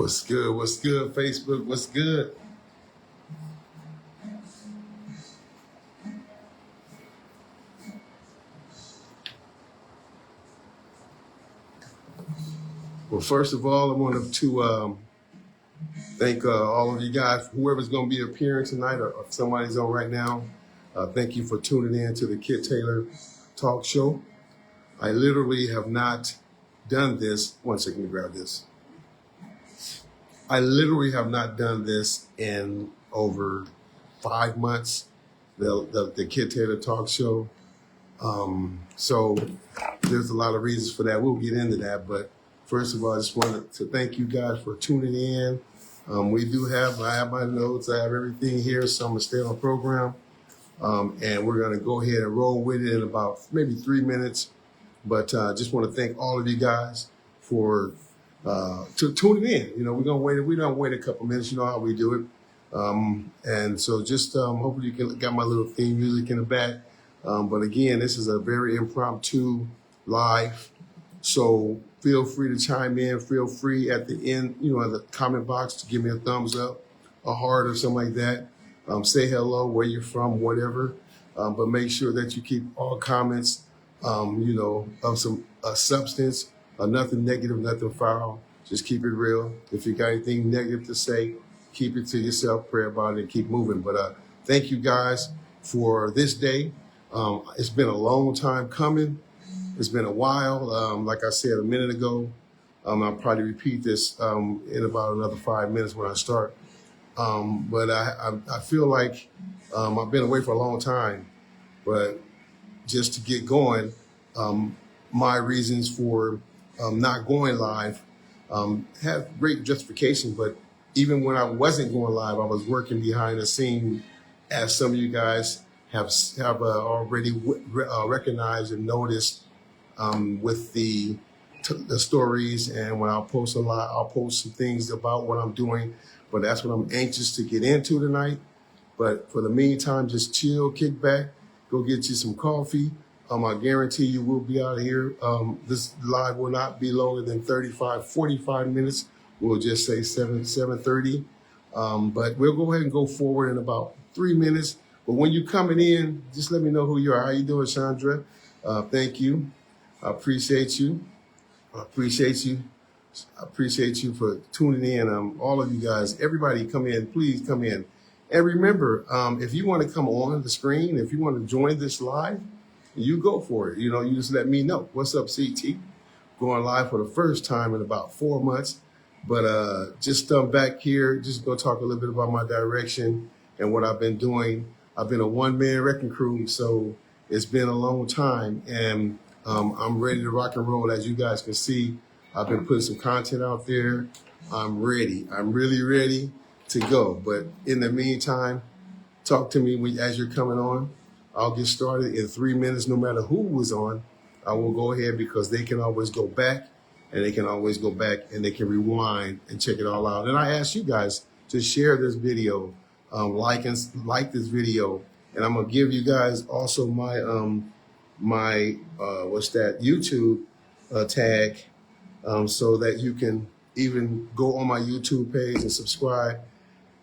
What's good? What's good, Facebook? What's good? Well, first of all, I wanted to thank all of you guys, whoever's going to be appearing tonight or if somebody's on right now. Thank you for tuning in to the Kit Taylor Talk Show. I literally have not done this. One second, let me grab this. I literally have not done this in over 5 months, the Kit Taylor Talk Show. So there's a lot of reasons for that. We'll get into that. But first of all, I just wanted to thank you guys for tuning in. I have my notes, I have everything here, so I'm going to stay on program. And we're going to go ahead and roll with it in about maybe 3 minutes. But just want to thank all of you guys for tuning in. You know, we don't wait a couple minutes. You know how we do it. And so just hopefully you got my little theme music in the back. But again, this is a very impromptu live. So feel free to chime in. Feel free at the end, in the comment box to give me a thumbs up, a heart or something like that. Say hello, where you're from, whatever. But make sure that you keep all comments, of some substance, nothing negative, nothing foul. Just keep it real. If you got anything negative to say, keep it to yourself, pray about it, and keep moving. But thank you guys for this day. It's been a long time coming. It's been a while. Like I said a minute ago, I'll probably repeat this in about another 5 minutes when I start. But I feel like I've been away for a long time. But just to get going, my reasons for not going live have great justification. But even when I wasn't going live, I was working behind the scene, as some of you guys have already recognized and noticed with the stories. And when I'll post a lot, I'll post some things about what I'm doing. But that's what I'm anxious to get into tonight. But for the meantime, just chill, kick back, go get you some coffee. I guarantee you we'll be out of here. This live will not be longer than 45 minutes. We'll just say 7:30. But we'll go ahead and go forward in about 3 minutes. But when you're coming in, just let me know who you are. How you doing, Chandra? Thank you. I appreciate you. I appreciate you for tuning in. All of you guys, everybody come in, please come in. And remember, if you want to come on the screen, if you want to join this live, you go for it. You just let me know. What's up, CT? Going live for the first time in about 4 months. But just back here, just go talk a little bit about my direction and what I've been doing. I've been a one-man wrecking crew, so it's been a long time. And I'm ready to rock and roll. As you guys can see, I've been putting some content out there. I'm ready. I'm really ready to go. But in the meantime, talk to me as you're coming on. I'll get started in 3 minutes, no matter who was on. I will go ahead because they can always go back and they can rewind and check it all out. And I ask you guys to share this video, like this video. And I'm going to give you guys also my YouTube tag, so that you can even go on my YouTube page and subscribe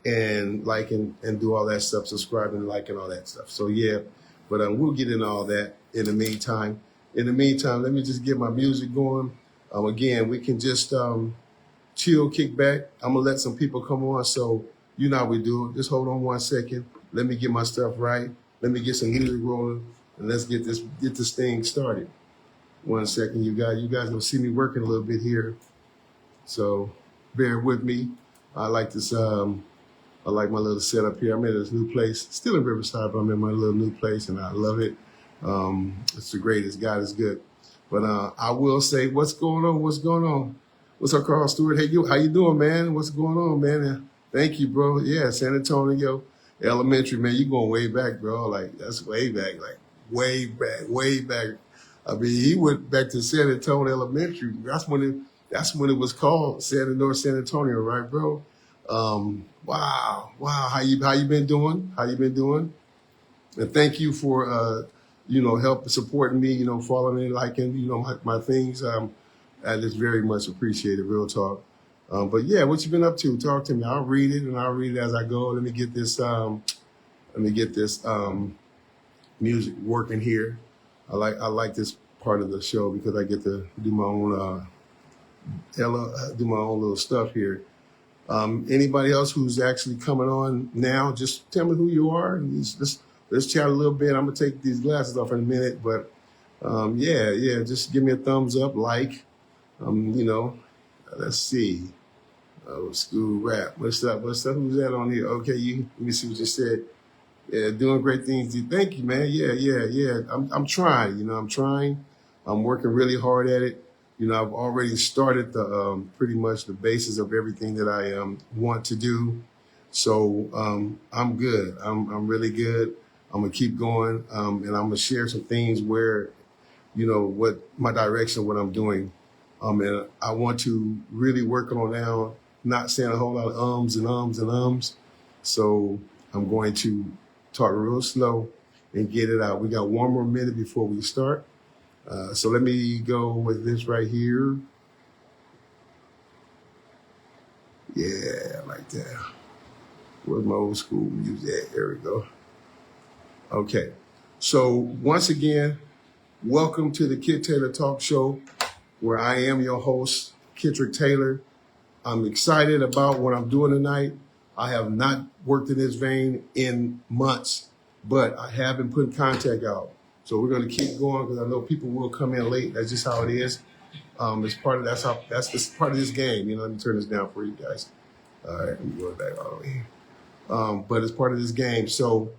and like and do all that stuff, subscribe and like and all that stuff. So yeah, but we'll get into all that in the meantime. In the meantime, let me just get my music going. Again, we can just chill, kick back. I'm gonna let some people come on, so you know how we do it. Just hold on 1 second. Let me get my stuff right. Let me get some music rolling, and let's get this thing started. 1 second, you guys will see me working a little bit here, so bear with me. I like this. I like my little setup here. I'm in this new place, still in Riverside, but I'm in my little new place, and I love it. It's the greatest. God is good. But I will say, what's going on? What's up, Carl Stewart? Hey, how you doing, man? What's going on, man? Thank you, bro. Yeah, San Antonio Elementary, man. You going way back, bro. Like, that's way back, way back. I mean, he went back to San Antonio Elementary. That's when it was called North San Antonio, right, bro? Wow. How you been doing? And thank you for help supporting me, following me, liking, my things. That is very much appreciated, real talk. But yeah, what you been up to? Talk to me. I'll read it and I'll read it as I go. Let me get this. Music working here. I like this part of the show because I get to do my own do my own little stuff here. Anybody else who's actually coming on now, just tell me who you are. And let's chat a little bit. I'm gonna take these glasses off in a minute, but yeah, just give me a thumbs up, like. You know, let's see. School rap. What's up? Who's that on here? Okay, let me see what you said. Yeah, doing great things. Thank you, man. Yeah. I'm trying. I'm trying. I'm working really hard at it. I've already started the pretty much the basis of everything that I want to do. So I'm good. I'm really good. I'm gonna keep going, and I'm gonna share some things where, what my direction, what I'm doing. And I want to really work on now, not saying a whole lot of ums and ums and ums. So I'm going to talk real slow and get it out. We got one more minute before we start. So let me go with this right here. Yeah, like that. Where's my old school music? There we go. Okay. So once again, welcome to the Kid Taylor Talk Show, where I am your host, Kitrick Taylor. I'm excited about what I'm doing tonight. I have not worked in this vein in months, but I have been putting content out. So we're going to keep going because I know people will come in late. That's just how it is. It's part of that's just part of this game. Let me turn this down for you guys. All right, let me go back all the way here. But it's part of this game. So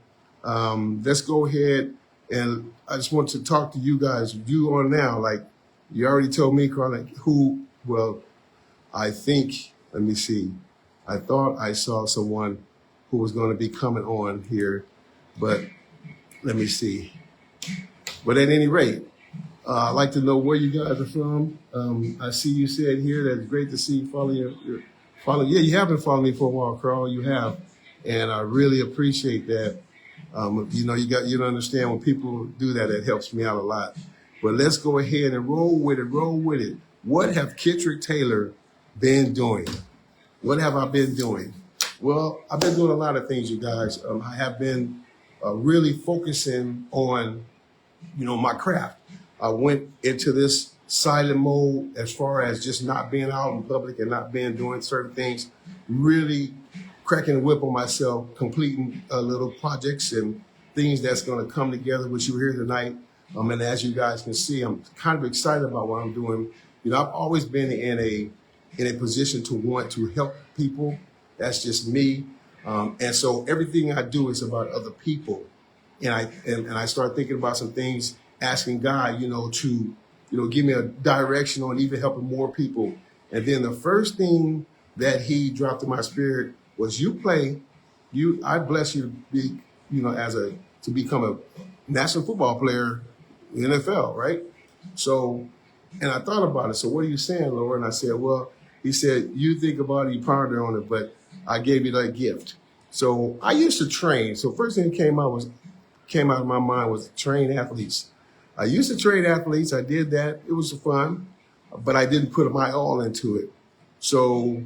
let's go ahead, and I just want to talk to you guys. You on now, like you already told me, Carl, like who? Well, I think. Let me see. I thought I saw someone who was going to be coming on here, but let me see. But at any rate, I'd like to know where you guys are from. I see you said here that it's great to see you follow your follow. Yeah, you have been following me for a while, Carl. You have, and I really appreciate that. You don't understand when people do that. It helps me out a lot. But let's go ahead and roll with it. Roll with it. What have Kitrick Taylor been doing? What have I been doing? Well, I've been doing a lot of things, you guys. I have been really focusing on, my craft. I went into this silent mode as far as just not being out in public and not doing certain things, really cracking the whip on myself, completing little projects and things that's going to come together, which you hear tonight. And as you guys can see, I'm kind of excited about what I'm doing. I've always been in a position to want to help people. That's just me. And so everything I do is about other people. And I start thinking about some things, asking God, to, give me a direction on even helping more people. And then the first thing that he dropped in my spirit was I bless you to be, to become a national football player in the NFL, right? So, and I thought about it. So what are you saying, Lord? And I said, well, he said, you think about it, you ponder on it, but I gave you that gift. So I used to train. So first thing that came out of my mind was train athletes. I used to train athletes. I did that. It was fun, but I didn't put my all into it. So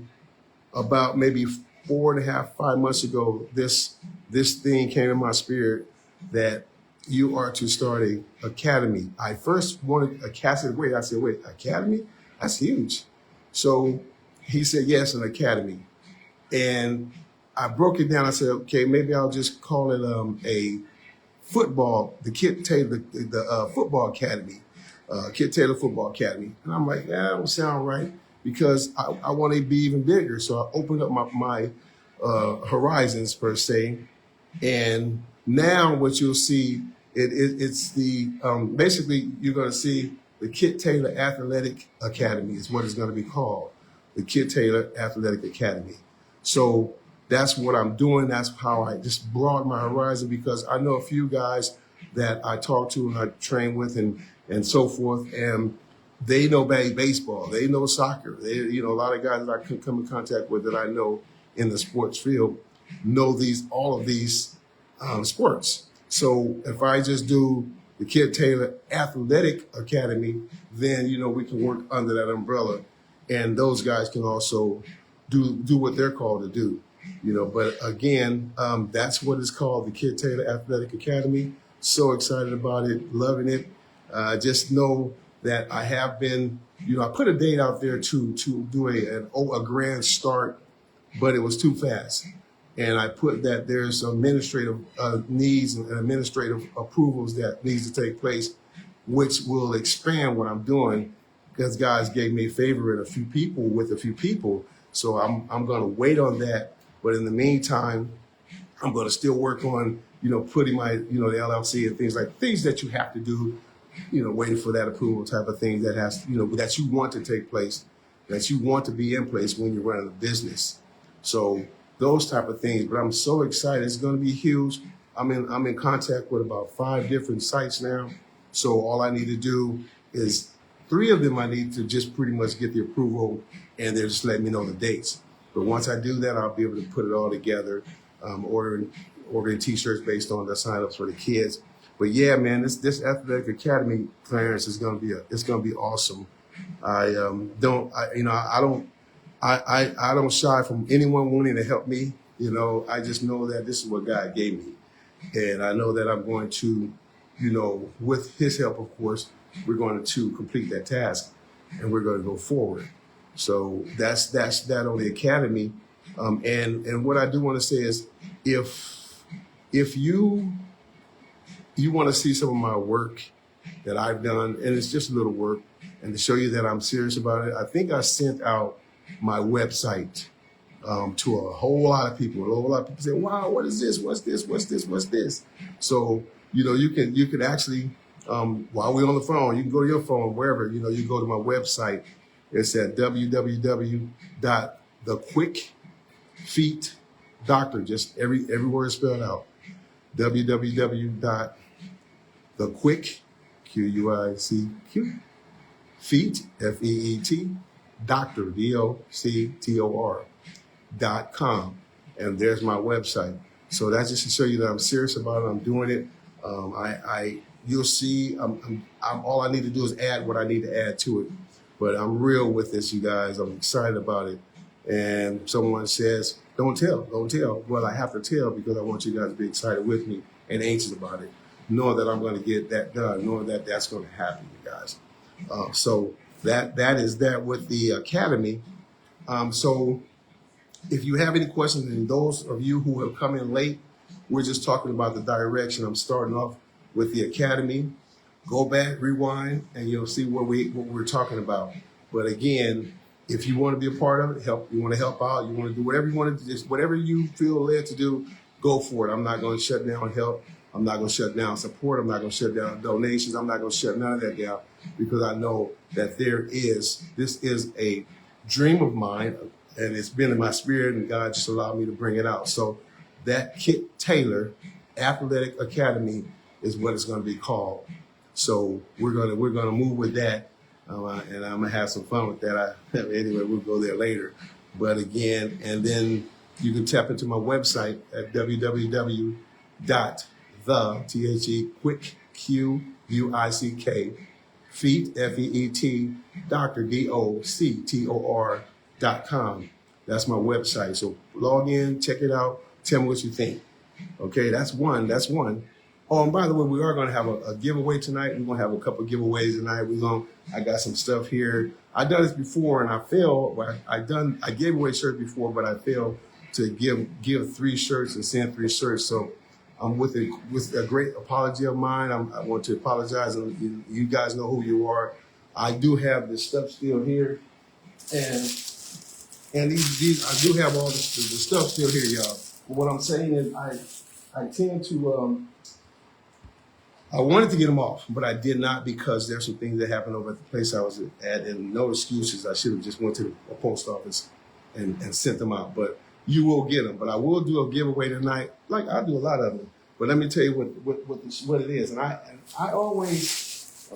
about maybe 4.5, 5 months ago, this thing came in my spirit that you are to start a academy. I first wanted a casket. I said, wait, academy? That's huge. So he said, yes, an academy. And I broke it down. I said, okay, maybe I'll just call it a football, the Kid Taylor, the football academy, Kid Taylor Football Academy. And I'm like, that don't sound right because I want to be even bigger. So I opened up my horizons per se. And now what you'll see, it's the, basically you're going to see the Kid Taylor Athletic Academy is what it's going to be called, the Kid Taylor Athletic Academy. So that's what I'm doing. That's how I just broaden my horizon because I know a few guys that I talk to and I train with and so forth, and they know baseball, they know soccer. A lot of guys that I can come in contact with that I know in the sports field know all of these sports. So if I just do the Kid Taylor Athletic Academy, then we can work under that umbrella. and those guys can also do what they're called to do. But again, that's what it's called, the Kid Taylor Athletic Academy. So excited about it, loving it. Just know that I have been, I put a date out there to do a grand start, but it was too fast. And I put that there's administrative needs and administrative approvals that needs to take place, which will expand what I'm doing, because guys gave me a favor with a few people. So I'm going to wait on that. But in the meantime, I'm going to still work on, putting my, the LLC and things that you have to do, waiting for that approval type of thing that has, that you want to take place, that you want to be in place when you're running a business. So those type of things. But I'm so excited. It's going to be huge. I'm in contact with about 5 different sites now. So all I need to do is 3 of them I need to just pretty much get the approval, and they're just letting me know the dates. But once I do that, I'll be able to put it all together, ordering T-shirts based on the signups for the kids. But yeah, man, this athletic academy, Clarence, is going to be awesome. I don't shy from anyone wanting to help me. I just know that this is what God gave me, and I know that I'm going to, with His help, of course, we're going to complete that task, and we're going to go forward. So that's that on the academy. And what I do want to say is, if you want to see some of my work that I've done, and it's just a little work, and to show you that I'm serious about it, I think I sent out my website to a whole lot of people. A whole lot of people say, "Wow, what is this? What's this? What's this? What's this?" So you can actually, while we're on the phone, you can go to your phone wherever. You go to my website. It's at www.thequickfeetdoctor. Just every word is spelled out. www.thequick, QUICQ, feet, FEET, doctor, DOCTOR.com. And there's my website. So that's just to show you that I'm serious about it. I'm doing it. You'll see. All I need to do is add what I need to add to it. But I'm real with this, you guys. I'm excited about it. And someone says, don't tell. Well, I have to tell because I want you guys to be excited with me and anxious about it, knowing that I'm going to get that done, knowing that that's going to happen, you guys. So that is that with the academy. So if you have any questions, and those of you who have come in late, we're just talking about the direction. I'm starting off with the academy. Go back, rewind, and you'll see what we're talking about. But again, if you want to be a part of it, you want to help out, you want to do whatever you want to do, just whatever you feel led to do, go for it. I'm not going to shut down help. I'm not going to shut down support. I'm not going to shut down donations. I'm not going to shut none of that down, because I know that this is a dream of mine, and it's been in my spirit, and God just allowed me to bring it out. So that Kid Taylor Athletic Academy is what it's going to be called. So we're gonna move with that, and I'm gonna have some fun with that. Anyway, we'll go there later. But again, and then you can tap into my website at www.thequick feet FEET doctor DOCTOR.com. That's my website. So log in, check it out, tell me what you think. Okay, that's one. Oh, and by the way, we are going to have a giveaway tonight. We're going to have a couple of giveaways tonight. I got some stuff here. I've done this before, and I failed. I gave away shirts before, but I failed to give 3 shirts and send 3 shirts. So with a great apology of mine, I want to apologize. And you guys know who you are. I do have this stuff still here, and these I do have all the stuff still here, y'all. But what I'm saying is I tend to. I wanted to get them off, but I did not, because there's some things that happened over at the place I was at, and no excuses. I should have just went to the post office and sent them out. But you will get them. But I will do a giveaway tonight. Like I do a lot of them. But let me tell you what it is. And I always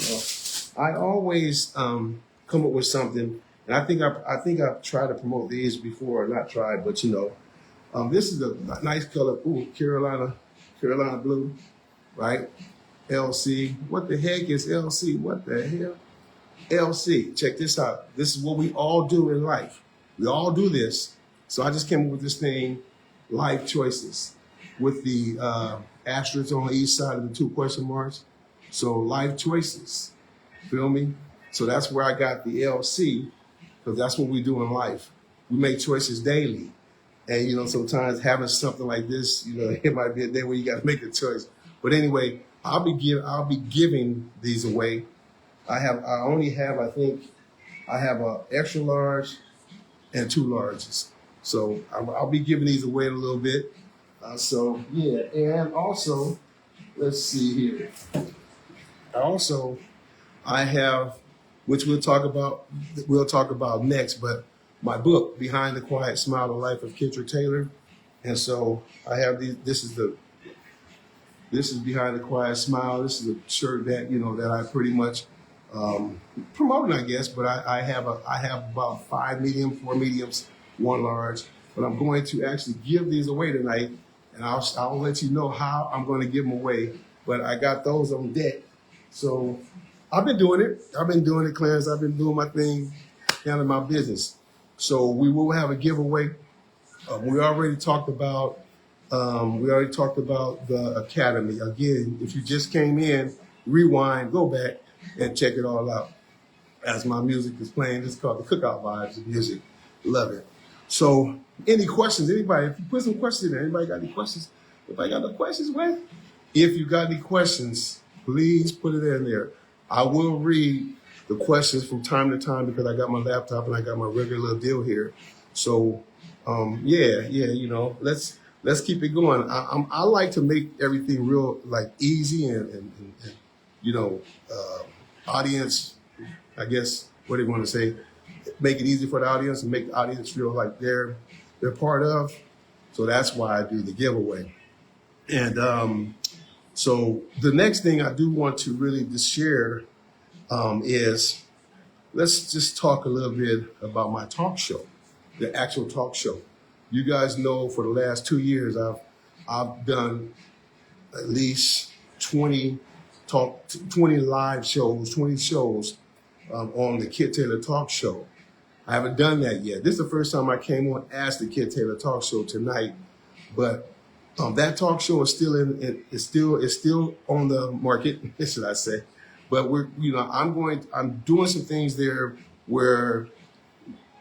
come up with something. And I think I've tried to promote these before, or not tried, but this is a nice color. Ooh, Carolina blue, right? LC. What the heck is LC? What the hell? LC, check this out. This is what we all do in life. We all do this. So I just came up with this thing, life choices, with the asterisks on each side of the 2 question marks. So life choices, feel me? So that's where I got the LC, because that's what we do in life. We make choices daily. And, you know, sometimes having something like this, you know, it might be a day where you got to make a choice. But anyway, I'll be giving these away. I think I have a extra large and 2 larges. So I'll be giving these away in a little bit. So yeah, and also, let's see here. I have, which we'll talk about next, but my book, Behind the Quiet Smile, The Life of Kitrick Taylor. And so I have these, this is Behind the Quiet Smile. This is a shirt that, you know, that I pretty much promoting, I guess, but I have about 5 medium, 4 mediums, 1 large. But I'm going to actually give these away tonight, and I'll let you know how I'm going to give them away. But I got those on deck. So I've been doing it, Clarence. I've been doing my thing, handling my business. So we will have a giveaway. We already talked about the Academy. Again, if you just came in, rewind, go back, and check it all out. As my music is playing, it's called the Cookout Vibes of Music. Love it. So, any questions? Anybody? If you put some questions in there, anybody got any questions? Anybody got no questions, man? If you got any questions, please put it in there. I will read the questions from time to time because I got my laptop and I got my regular little deal here. So, you know, let's keep it going. I like to make everything real, like, easy and you know, audience, I guess, what do you want to say? Make it easy for the audience and make the audience feel like they're part of. So that's why I do the giveaway. And so the next thing I do want to really just share is, let's just talk a little bit about my talk show, the actual talk show. You guys know for the last 2 years, I've done at least 20 live shows, 20 shows on the Kid Taylor Talk Show. I haven't done that yet. This is the first time I came on as the Kid Taylor Talk Show tonight, but that talk show is still it's still on the market, should I say? But I'm doing some things there where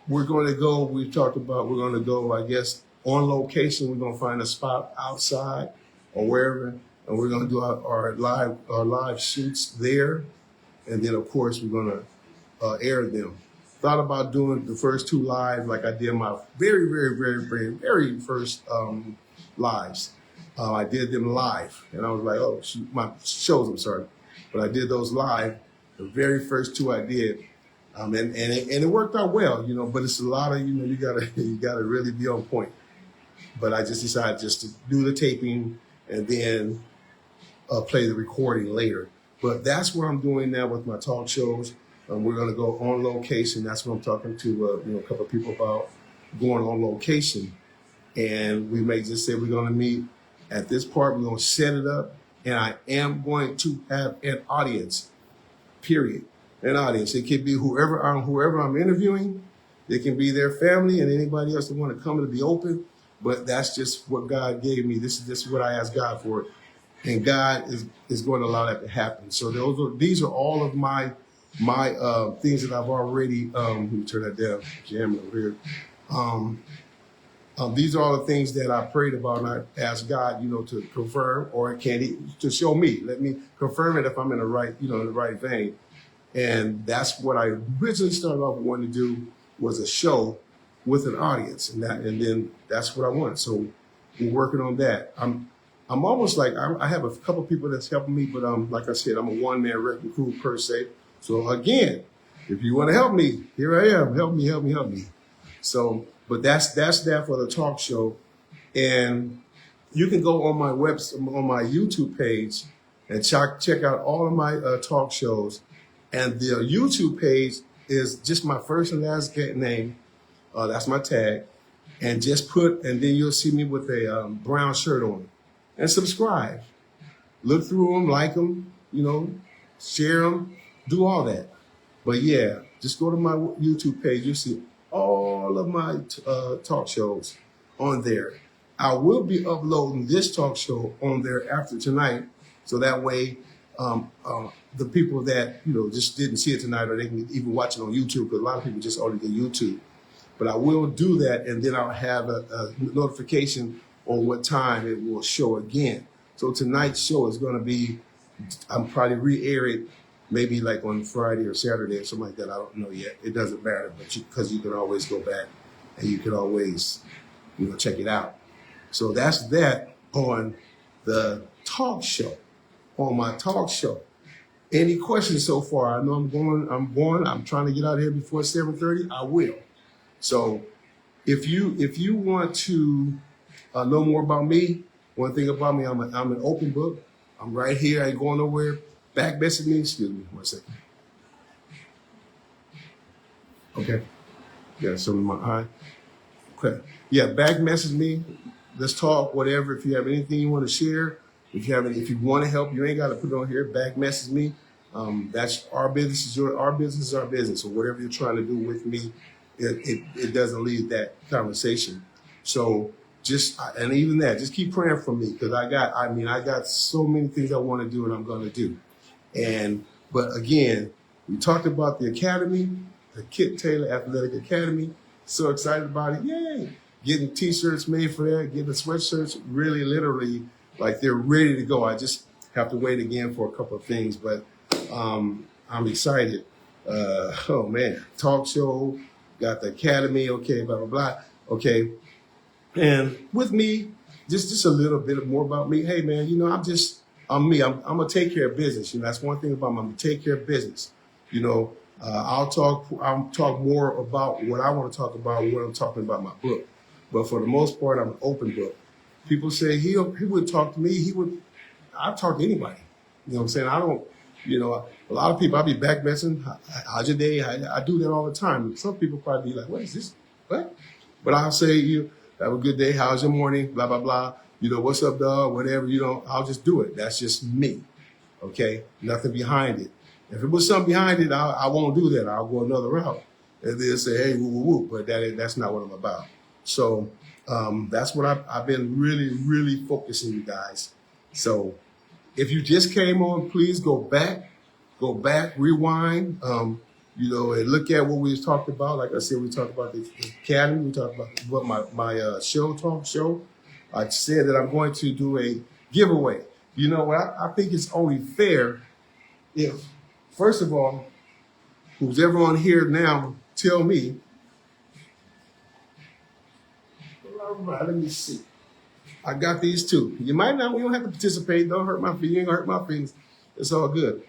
we're going to go. We're going to go, I guess, on location. We're going to find a spot outside or wherever, and we're going to do our live shoots there, and then of course we're going to air them. Thought about doing the first 2 live like I did my very, very, very, very, very first lives. I did them live, and I was like, oh, shoot, my shows, I'm sorry. But I did those live, the very first 2 I did. And it worked out well, you know, but it's a lot of, you know, you gotta really be on point. But I just decided just to do the taping and then play the recording later. But that's what I'm doing now with my talk shows. We're going to go on location. That's what I'm talking to a couple of people about, going on location. And we may just say we're going to meet at this part. We're going to set it up. And I am going to have an audience, period. An audience. It could be whoever I'm interviewing. It can be their family and anybody else that want to come and be open. But that's just what God gave me. This is what I asked God for. And God is going to allow that to happen. So these are all of my things that I've already, let me turn that down, jamming over here. These are all the things that I prayed about and I asked God, you know, to confirm, or to show me, let me confirm it if I'm in the right vein. And that's what I originally started off wanting to do, was a show with an audience, and then that's what I want. So we're working on that. I'm almost like, I have a couple people that's helping me, but like I said, I'm a one-man wrecking crew per se. So again, if you want to help me, here I am. Help me. So, but that's that for the talk show. And you can go on my on my YouTube page and check out all of my talk shows. And the YouTube page is just my first and last name. That's my tag. And then you'll see me with a brown shirt on. And subscribe. Look through them, like them, you know, share them, do all that. But yeah, just go to my YouTube page. You'll see all of my talk shows on there. I will be uploading this talk show on there after tonight, so that way the people that just didn't see it tonight, or they can even watch it on YouTube, because a lot of people just only get YouTube. But I will do that, and then I'll have a notification on what time it will show again. So tonight's show is going to be, I'm probably re-air it maybe like on Friday or Saturday or something like that. I don't know yet. It doesn't matter, but because you can always go back and you can always check it out. So that's that on the talk show, on my talk show. Any questions so far? I know I'm trying to get out of here before 7:30. I will. So if you want to know more about me, one thing about me, I'm an open book. I'm right here. I ain't going nowhere. Back message me. Excuse me 1 second. Okay. Yeah, something in my eye. Okay. Yeah, back message me. Let's talk, whatever. If you have anything you want to share, if you want to help, you ain't got to put it on here. Back message me. That's our business. Our business is our business. So whatever you're trying to do with me, it doesn't leave that conversation. So and even that, just keep praying for me, because I got so many things I want to do and I'm going to do. But again, we talked about the academy, the Kit Taylor Athletic Academy. So excited about it. Yay. Getting t-shirts made for that, getting the sweatshirts, really literally, like they're ready to go. I just have to wait again for a couple of things, but I'm excited. Oh man, talk show, got the academy, okay, blah, blah, blah. Okay. And with me, just a little bit more about me. Hey man, I'm me. I'm gonna take care of business. That's one thing about me. I'm gonna take care of business. I'll talk more about what I want to talk about when I'm talking about my book. But for the most part, I'm an open book. People say he would talk to me. I'd talk to anybody. You know what I'm saying? I don't, a lot of people, I'll be back messing. How's your day? I do that all the time. Some people probably be like, what is this? What? But I'll say, have a good day. How's your morning? Blah, blah, blah. What's up, dog? Whatever, I'll just do it. That's just me. Okay? Nothing behind it. If it was something behind it, I won't do that. I'll go another route. And they'll say, hey, woo, woo, woo. But that's not what I'm about. So that's what I've been really, really focusing, you guys. So if you just came on, please go back, rewind, and look at what we was talking about. Like I said, we talked about the academy. We talked about what my talk show. I said that I'm going to do a giveaway. I think it's only fair if, first of all, who's ever on here now, tell me. All right, let me see. I got these two. You might not. We don't have to participate. Don't hurt my feelings. You ain't gonna hurt my feelings. It's all good.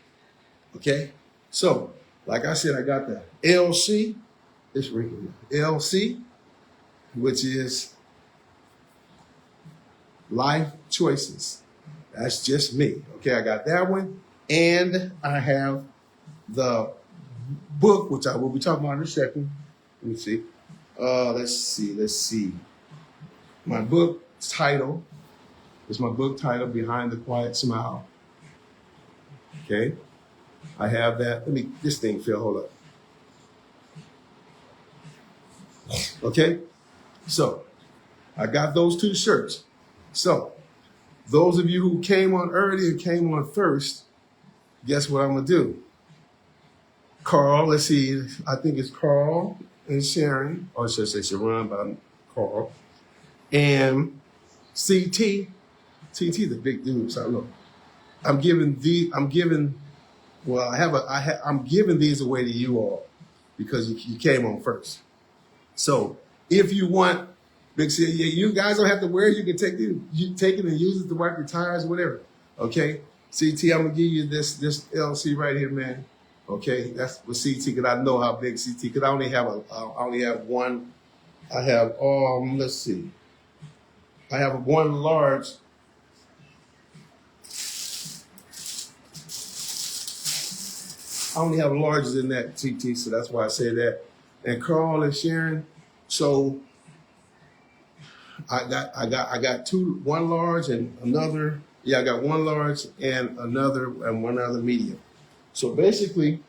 Okay. So, like I said, I got the LC. It's wrinkled. LC, which is Life Choices. That's just me. Okay, I got that one, and I have the book, which I will be talking about in a second. Let me see. Let's see. My book title is Behind the Quiet Smile. Okay. I have that. This thing fell, hold up. Okay. So I got those two shirts. So those of you who came on early and came on first, guess what I'm going to do? Carl, let's see. I think it's Carl and Sharon, or should I say Sharon, but I'm Carl. And CT. CT's a big dude, so I don't know. I'm giving these away to you all because you came on first. So if you want, Big C, yeah, you guys don't have to wear it. You can take it and use it to wipe your tires, whatever. Okay, CT, I'm gonna give you this LC right here, man. Okay, that's for CT because I know how big CT. Because I only have one. I have let's see. I have one large. I only have larges in that CT, so that's why I say that. And Carl and Sharon, so I got one large and another. Yeah, I got one large and one other medium. So basically,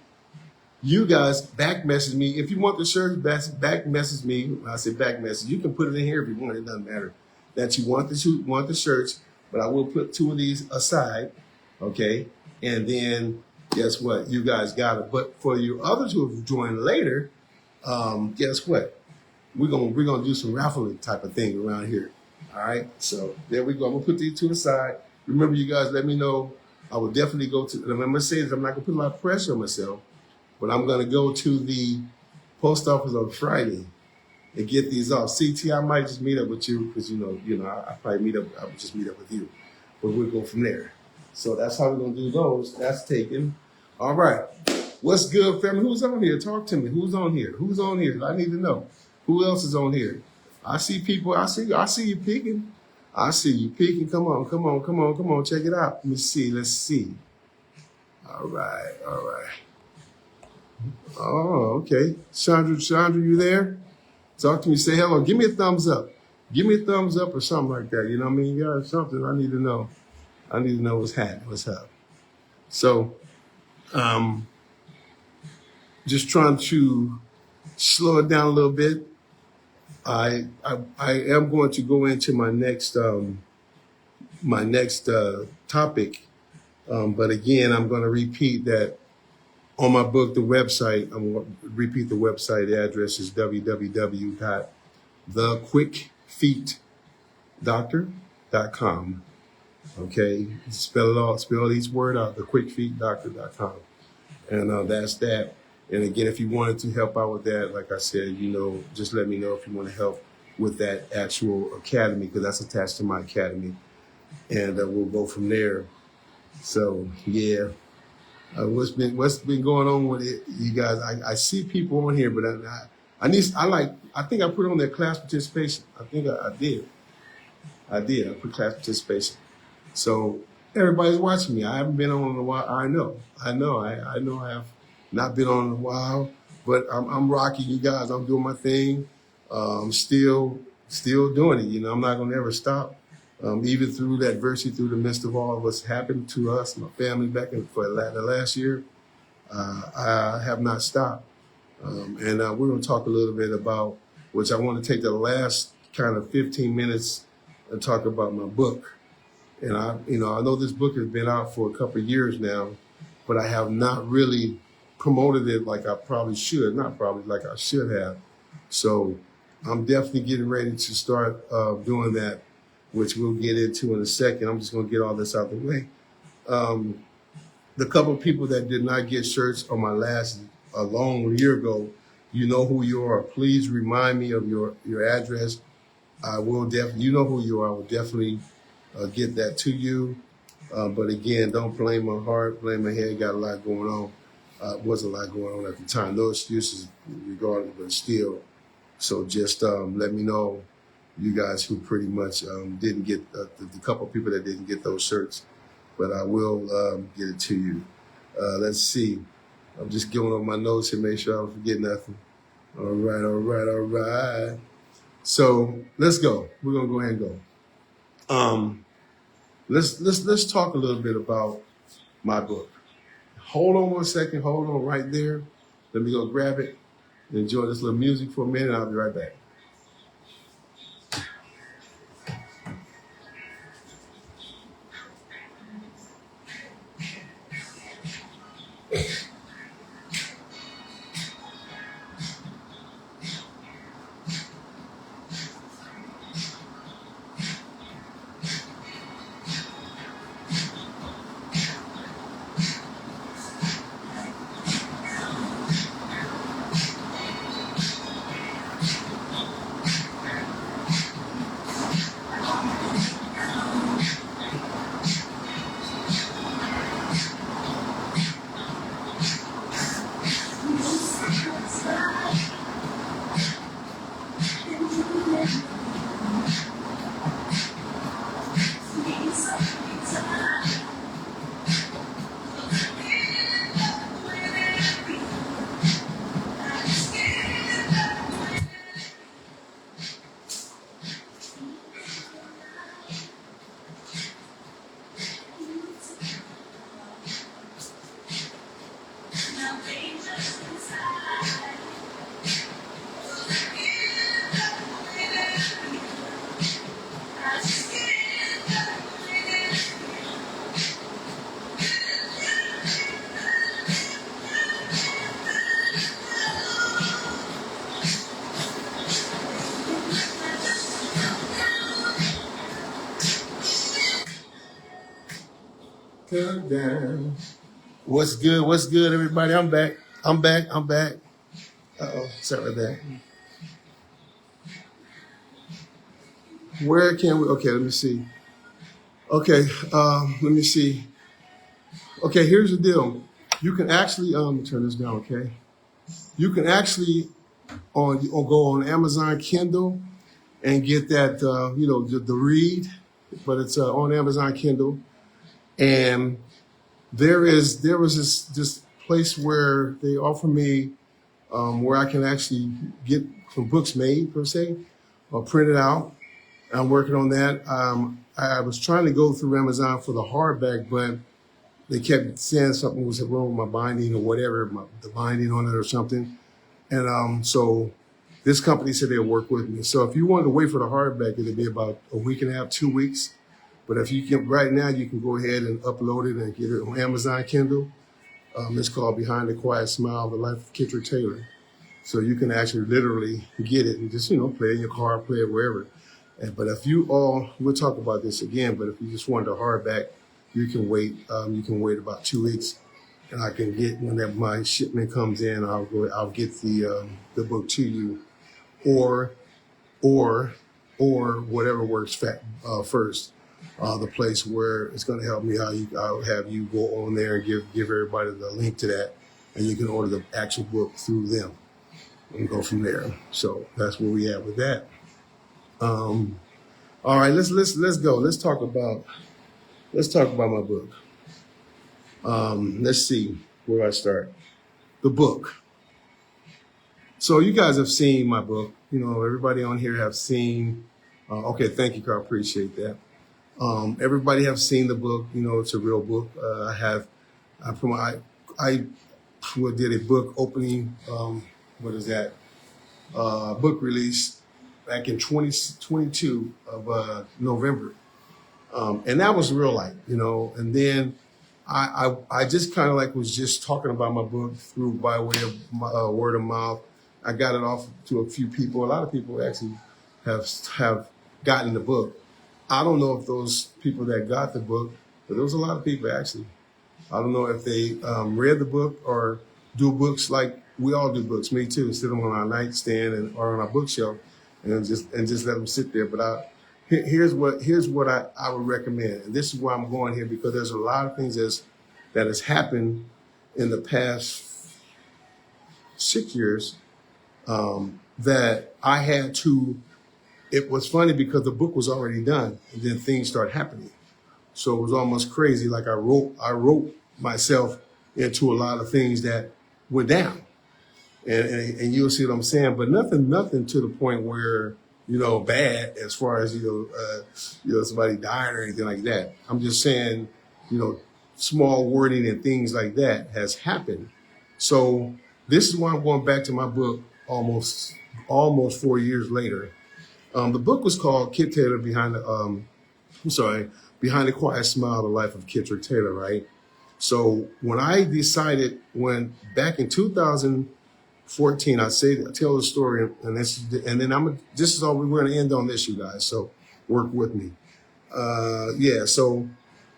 you guys back message me. If you want the shirt, back message me. When I say back message, you can put it in here if you want. It doesn't matter that you want the shirts, but I will put 2 of these aside, okay? And then guess what? You guys got it. But for your others who have joined later, guess what? We're gonna do some raffling type of thing around here. All right. So there we go. I'm gonna put these 2 aside. Remember, you guys, let me know. I will definitely go to. I'm gonna say this. I'm not gonna put a lot of pressure on myself, but I'm gonna go to the post office on Friday and get these off. CT, I might just meet up with you because I probably meet up. I would just meet up with you, but we'll go from there. So that's how we're gonna do those. That's taken. All right. What's good, family? Who's on here? Talk to me. Who's on here? Who's on here? I need to know. Who else is on here? I see people. I see you peeking. I see you peeking. Come on. Check it out. Let me see. Let's see. All right. Oh, okay. Chandra, you there? Talk to me. Say hello. Give me a thumbs up. Give me a thumbs up or something like that. You know what I mean? You got something. I need to know. I need to know what's happening. What's up? So, just trying to slow it down a little bit. I am going to go into my next topic, but again, I'm going to repeat that on my book, the website. I'm going to repeat the website. The address is www.thequickfeetdoctor.com. Okay, spell each word out. Thequickfeetdoctor.com, and that's that. And again, if you wanted to help out with that, like I said, just let me know if you want to help with that actual academy, because that's attached to my academy. And we'll go from there. So, yeah. What's been going on with it, you guys? I see people on here, but I think I put on their class participation. I think I did. I put class participation. So everybody's watching me. I haven't been on in a while. I know. I have not been on in a while, but I'm rocking, you guys. I'm doing my thing. Still doing it. I'm not gonna ever stop. Even through that adversity, through the midst of all of what's happened to us, my family for the last year, I have not stopped. And we're gonna talk a little bit about, which I want to take the last kind of 15 minutes and talk about my book. And I know this book has been out for a couple of years now, but I have not really promoted it like I probably should. Not probably, like I should have. So I'm definitely getting ready to start doing that, which we'll get into in a second. I'm just going to get all this out of the way. The couple of people that did not get shirts on my last, a long year ago, you know who you are. Please remind me of your address. I will definitely, you know who you are. I will definitely get that to you. But again, don't blame my heart, blame my head. Got a lot going on. Was a lot going on at the time. No excuses regardless, but still. So just let me know, you guys who pretty much didn't get, the couple of people that didn't get those shirts, but I will get it to you. Let's see. I'm just going over my notes and make sure I don't forget nothing. All right. So let's go. We're gonna go ahead and go. Let's talk a little bit about my book. Hold on 1 second. Hold on right there. Let me go grab it. Enjoy this little music for a minute. I'll be right back. Cut down. What's good? What's good, everybody? I'm back. I'm back. I'm back. Uh-oh. Sorry about that. Where can we? Okay, let me see. Okay, let me see. Okay, here's the deal. You can actually turn this down. Okay, you can actually go on Amazon Kindle and get that the read, but it's on Amazon Kindle. And there was this place where they offer me where I can actually get some books made per se or printed out. I'm working on that. I was trying to go through Amazon for the hardback, but they kept saying something was wrong with my binding or whatever, the binding on it or something. And so this company said they'll work with me. So if you wanted to wait for the hardback, it'd be about a week and a half, 2 weeks. But if you can, right now, you can go ahead and upload it and get it on Amazon Kindle. It's called Behind the Quiet Smile, The Life of Kitrick Taylor. So you can actually literally get it and just, play it in your car, play it wherever. But if we'll talk about this again, but if you just want a hardback, you can wait. You can wait about 2 weeks, and I can get whenever my shipment comes in. I'll get the book to you, or whatever works first. The place where it's going to help me. I'll have you go on there and give everybody the link to that, and you can order the actual book through them and go from there. So that's where we at with that. All right, let's go. Let's talk about my book. Let's see where do I start. The book. So you guys have seen my book. Everybody on here have seen. Okay, thank you, Carl. Appreciate that. Everybody have seen the book. It's a real book. I did a book opening. What is that? Book release back in 2022 of November. And that was real light, and then I just kind of was just talking about my book by way of my, word of mouth. I got it off to a few people. A lot of people actually have gotten the book. I don't know if those people that got the book, but there was a lot of people actually. I don't know if they read the book or do books like we all do books. Me too. Sit them on our nightstand or on our bookshelf and just let them sit there. But here's what I would recommend. And this is why I'm going here, because there's a lot of things that has happened in the past 6 years that I had to. It was funny because the book was already done, and then things started happening. So it was almost crazy. Like I wrote myself into a lot of things that went down, and you'll see what I'm saying. But nothing to the point where bad as far as somebody dying or anything like that. I'm just saying, small wording and things like that has happened. So this is why I'm going back to my book almost 4 years later. The book was called Kit Taylor Behind the Quiet Smile, The Life of Kitrick Taylor, right? So when I decided, back in 2014, I tell the story, and then this is all we're going to end on this, you guys. So work with me. So,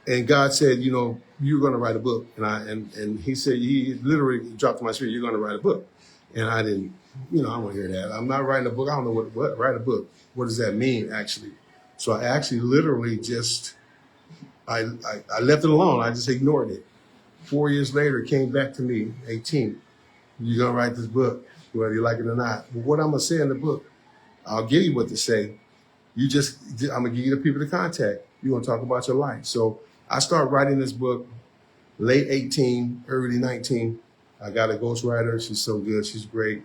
and God said, you're going to write a book, and He said, He literally dropped in my spirit, you're going to write a book, and I didn't. I don't want to hear that. I'm not writing a book. I don't know what write a book. What does that mean, actually? So I actually literally just, I left it alone. I just ignored it. 4 years later, it came back to me, 18. You're going to write this book, whether you like it or not. But what I'm going to say in the book, I'll give you what to say. I'm going to give you the people to contact. You're going to talk about your life. So I started writing this book late 18, early 19. I got a ghostwriter. She's so good. She's great.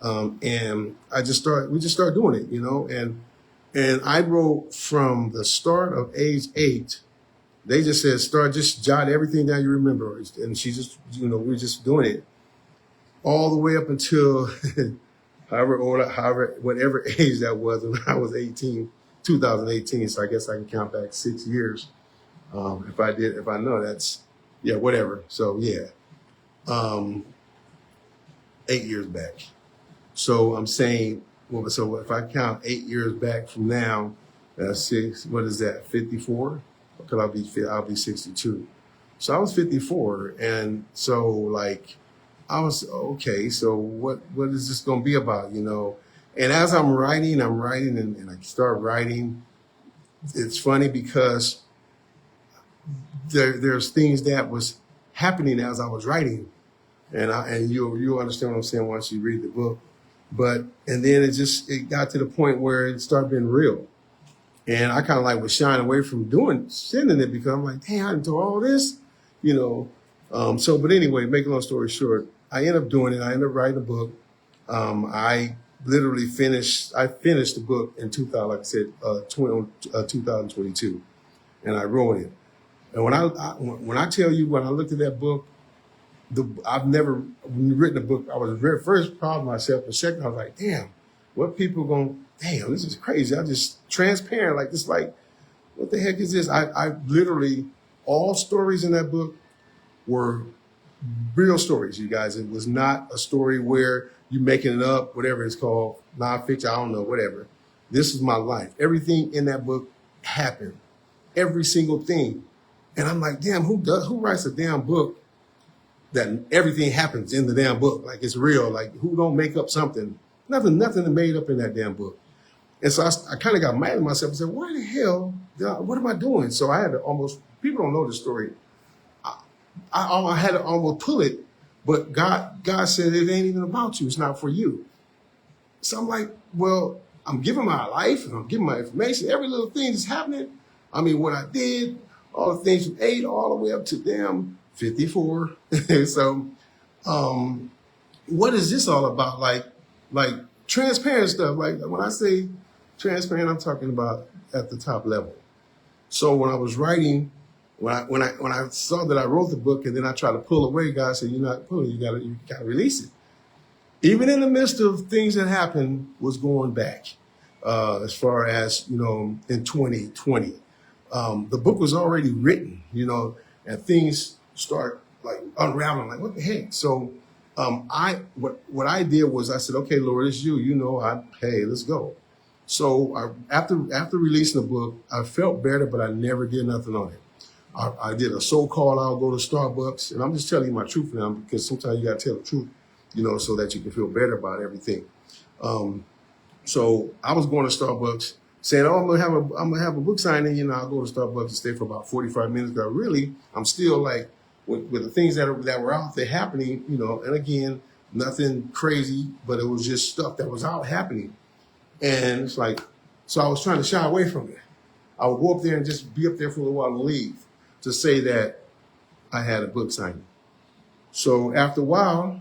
And we just started doing it, and I wrote from the start of age 8. They just said, just jot everything down you remember. And she just, we're just doing it all the way up until whatever age that was when I was 18, 2018. So I guess I can count back 6 years. If I know that's, whatever. So 8 years back. So I'm saying, so if I count 8 years back from now, that's 6. What is that? 54? Because I'll be 62. So I was 54, and so like I was okay. So what is this going to be about, you know? And as I'm writing, and I start writing. It's funny because there's things that was happening as I was writing, and you'll understand what I'm saying once you read the book. But and then it got to the point where it started being real, and I kind of like was shying away from sending it because I'm like, dang, I didn't do all this, you know. But anyway, make a long story short, I ended up doing it. I ended up writing a book. I literally finished the book in 2000, like I said, 2022, and I wrote it. And when I tell you, when I looked at that book, I've never written a book. I was first proud of myself. The second, I was like, damn, what people going? Damn, this is crazy. I just transparent like this. Like, what the heck is this? I literally all stories in that book were real stories, you guys. It was not a story where you making it up, whatever it's called, nonfiction. I don't know, whatever. This is my life. Everything in that book happened. Every single thing. And I'm like, damn, who writes a damn book that everything happens in the damn book? Like it's real. Like who don't make up something? Nothing made up in that damn book. And so I kind of got mad at myself and said, why the hell, what am I doing? So I had to people don't know the story. I had to almost pull it, but God said it ain't even about you. It's not for you. So I'm like, well, I'm giving my life and I'm giving my information. Every little thing that's happening. I mean, what I did, all the things from 8 all the way up to damn 54. So, what is this all about? Like transparent stuff. Like when I say transparent, I'm talking about at the top level. So when I was writing, when I saw that I wrote the book and then I tried to pull away, God said, "You're not pulling. You gotta release it." Even in the midst of things that happened, was going back. As far as in 2020, the book was already written, and things start like unraveling. Like what the heck? So what I did was I said, "Okay, Lord, it's you. Hey, let's go." So after releasing the book, I felt better, but I never did nothing on it. I did a so-called I'll go to Starbucks, and I'm just telling you my truth now because sometimes you got to tell the truth, so that you can feel better about everything. So I was going to Starbucks saying, "Oh, I'm gonna have a book signing. I'll go to Starbucks and stay for about 45 minutes." But really, I'm still like with the things that were out there happening, And again, nothing crazy, but it was just stuff that was out happening, and it's like, so I was trying to shy away from it. I would go up there and just be up there for a little while and leave to say that I had a book signing. So after a while,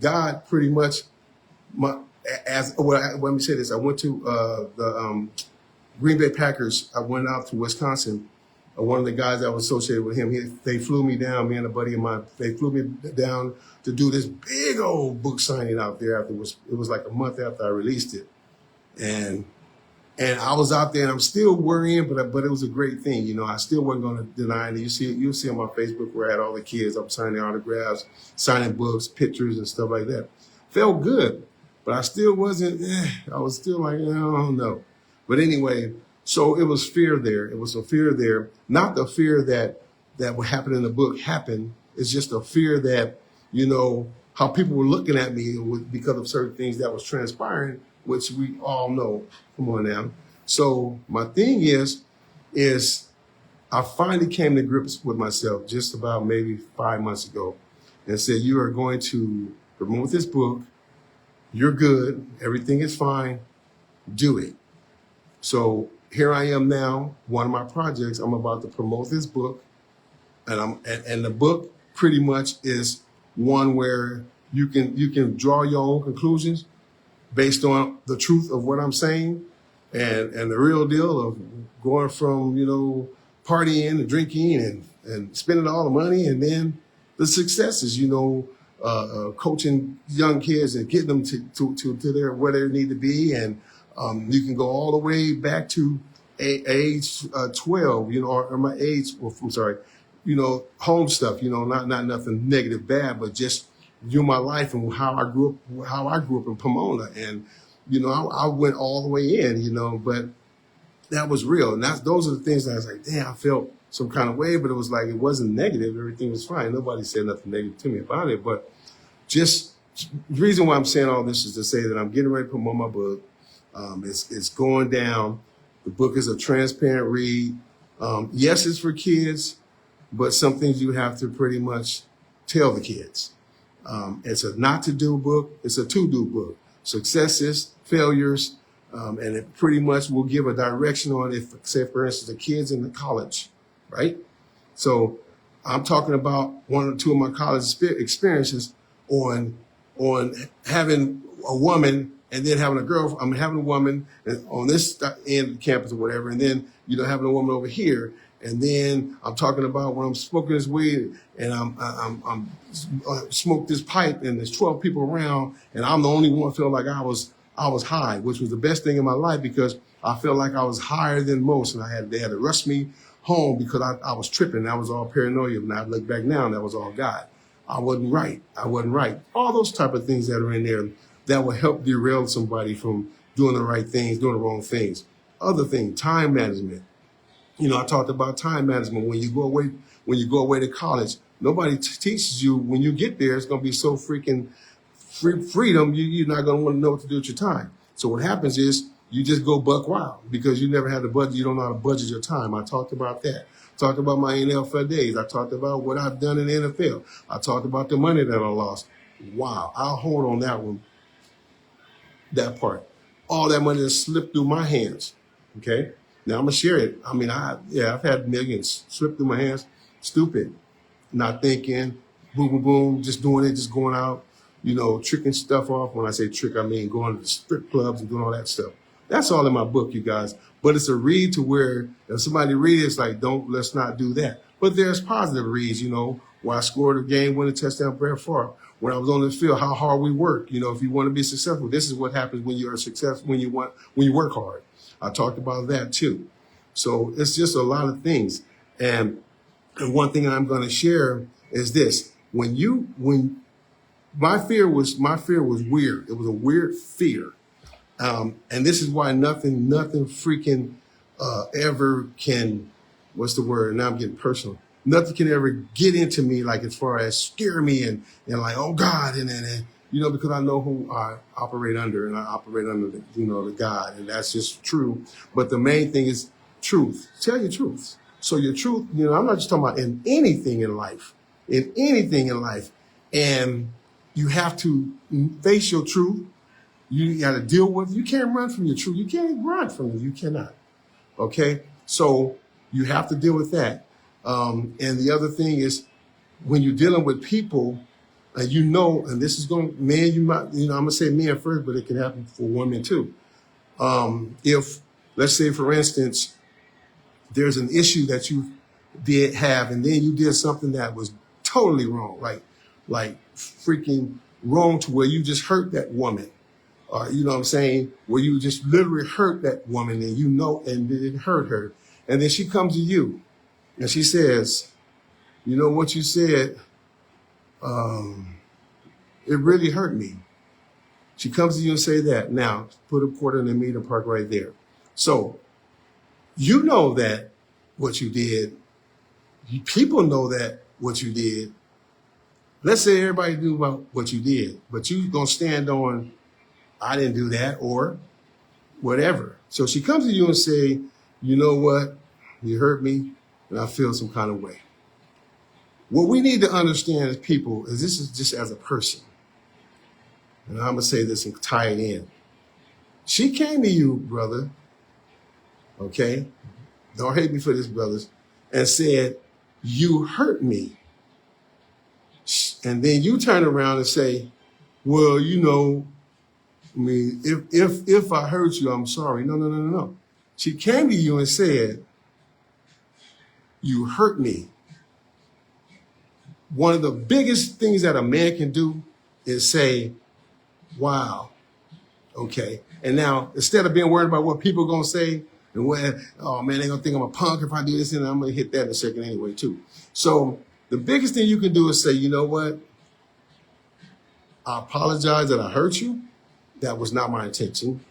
God pretty much, let me say this. I went to the Green Bay Packers. I went out to Wisconsin. One of the guys that was associated with him, they flew me down, me and a buddy of mine, they flew me down to do this big old book signing out there. It was like a month after I released it. And I was out there, and I'm still worrying, but it was a great thing. I still wasn't going to deny it. You'll see on my Facebook where I had all the kids. I'm signing autographs, signing books, pictures, and stuff like that. Felt good, but I still wasn't. I was still like, I don't know. But anyway, so it was fear there. It was some fear there. Not the fear that what happened in the book happened. It's just a fear that how people were looking at me because of certain things that was transpiring, which we all know. Come on now. So my thing is I finally came to grips with myself just about maybe 5 months ago and said, you are going to promote this book. You're good. Everything is fine. Do it. So here I am now. One of my projects, I'm about to promote this book. And the book pretty much is one where you can draw your own conclusions based on the truth of what I'm saying and the real deal of going from, partying and drinking and spending all the money, and then the successes, coaching young kids and getting them to where they need to be. And you can go all the way back to age 12, or my age, I'm sorry, home stuff, not nothing negative, bad, but just my life and how I grew up in Pomona. And, I went all the way in, but that was real. And those are the things that I was like, damn, I felt some kind of way, but it was like, it wasn't negative. Everything was fine. Nobody said nothing negative to me about it. But just the reason why I'm saying all this is to say that I'm getting ready to promote my book. It's going down. The book is a transparent read. Yes, it's for kids, but some things you have to pretty much tell the kids. It's a not to do book. It's a to do book. Successes, failures, and it pretty much will give a direction on, if, say, for instance, the kids in the college, right? So I'm talking about one or two of my college experiences on having a woman and then having a girl. I'm having a woman on this end of the campus or whatever, and then having a woman over here. And then I'm talking about when I'm smoking this weed and I'm smoke this pipe and there's 12 people around and I'm the only one feel like I was high, which was the best thing in my life because I felt like I was higher than most, and they had to rush me home because I was tripping. That was all paranoia. And I look back now, and that was all God. I wasn't right. All those type of things that are in there that will help derail somebody from doing the right things, doing the wrong things. Other thing, time management. I talked about time management. When you go away to college, nobody teaches you. When you get there, it's going to be so freaking freedom. You're not going to want to know what to do with your time. So what happens is you just go buck wild because you never had to budget. You don't know how to budget your time. I talked about that. Talked about my NFL days. I talked about what I've done in the NFL. I talked about the money that I lost. Wow. I'll hold on that one, that part. All that money that slipped through my hands. Okay. Now I'm gonna share it. I mean, I've had millions slip through my hands. Stupid, not thinking, boom, boom, boom, just doing it, just going out, tricking stuff off. When I say trick, I mean going to the strip clubs and doing all that stuff. That's all in my book, you guys. But it's a read to where if somebody reads it, it's like, let's not do that. But there's positive reads, where I scored a game-winning touchdown, Brett Favre. When I was on the field, how hard we work. If you want to be successful, this is what happens when you're successful, when you work hard. I talked about that too. So it's just a lot of things. And one thing I'm going to share is this. When my fear was weird. It was a weird fear. And this is why nothing freaking ever can, what's the word? Now I'm getting personal. Nothing can ever get into me, like as far as scare me and like, oh God, and because I know who I operate under, and I operate under the God, and that's just true. But the main thing is truth. Tell your truth. So your truth, I'm not just talking about in anything in life, and you have to face your truth. You got to deal with it. You can't run from your truth. You can't run from it. You cannot. Okay? So you have to deal with that. And the other thing is when you're dealing with people, and and this is going, man, you might, I'm going to say men first, but it can happen for women too. If, let's say, for instance, there's an issue that you did have, and then you did something that was totally wrong, like freaking wrong to where you just hurt that woman. You know what I'm saying? Where you just literally hurt that woman and and it hurt her. And then she comes to you and she says, what you said, it really hurt me. She comes to you and say that. Now, put a quarter in the meter park right there. So, that what you did, people know that what you did. Let's say everybody knew about what you did, but you're going to stand on, I didn't do that, or whatever. So she comes to you and say, you know what? You hurt me, and I feel some kind of way. What we need to understand as people is this is just as a person. And I'm going to say this and tie it in. She came to you, brother, okay? Don't hate me for this, brothers, and said, you hurt me. And then you turn around and say, well, if I hurt you, I'm sorry. No. She came to you and said, you hurt me. One of the biggest things that a man can do is say, wow, okay. And now, instead of being worried about what people are going to say, and oh man, they're going to think I'm a punk if I do this, and I'm going to hit that in a second anyway, too. So the biggest thing you can do is say, you know what? I apologize that I hurt you. That was not my intention.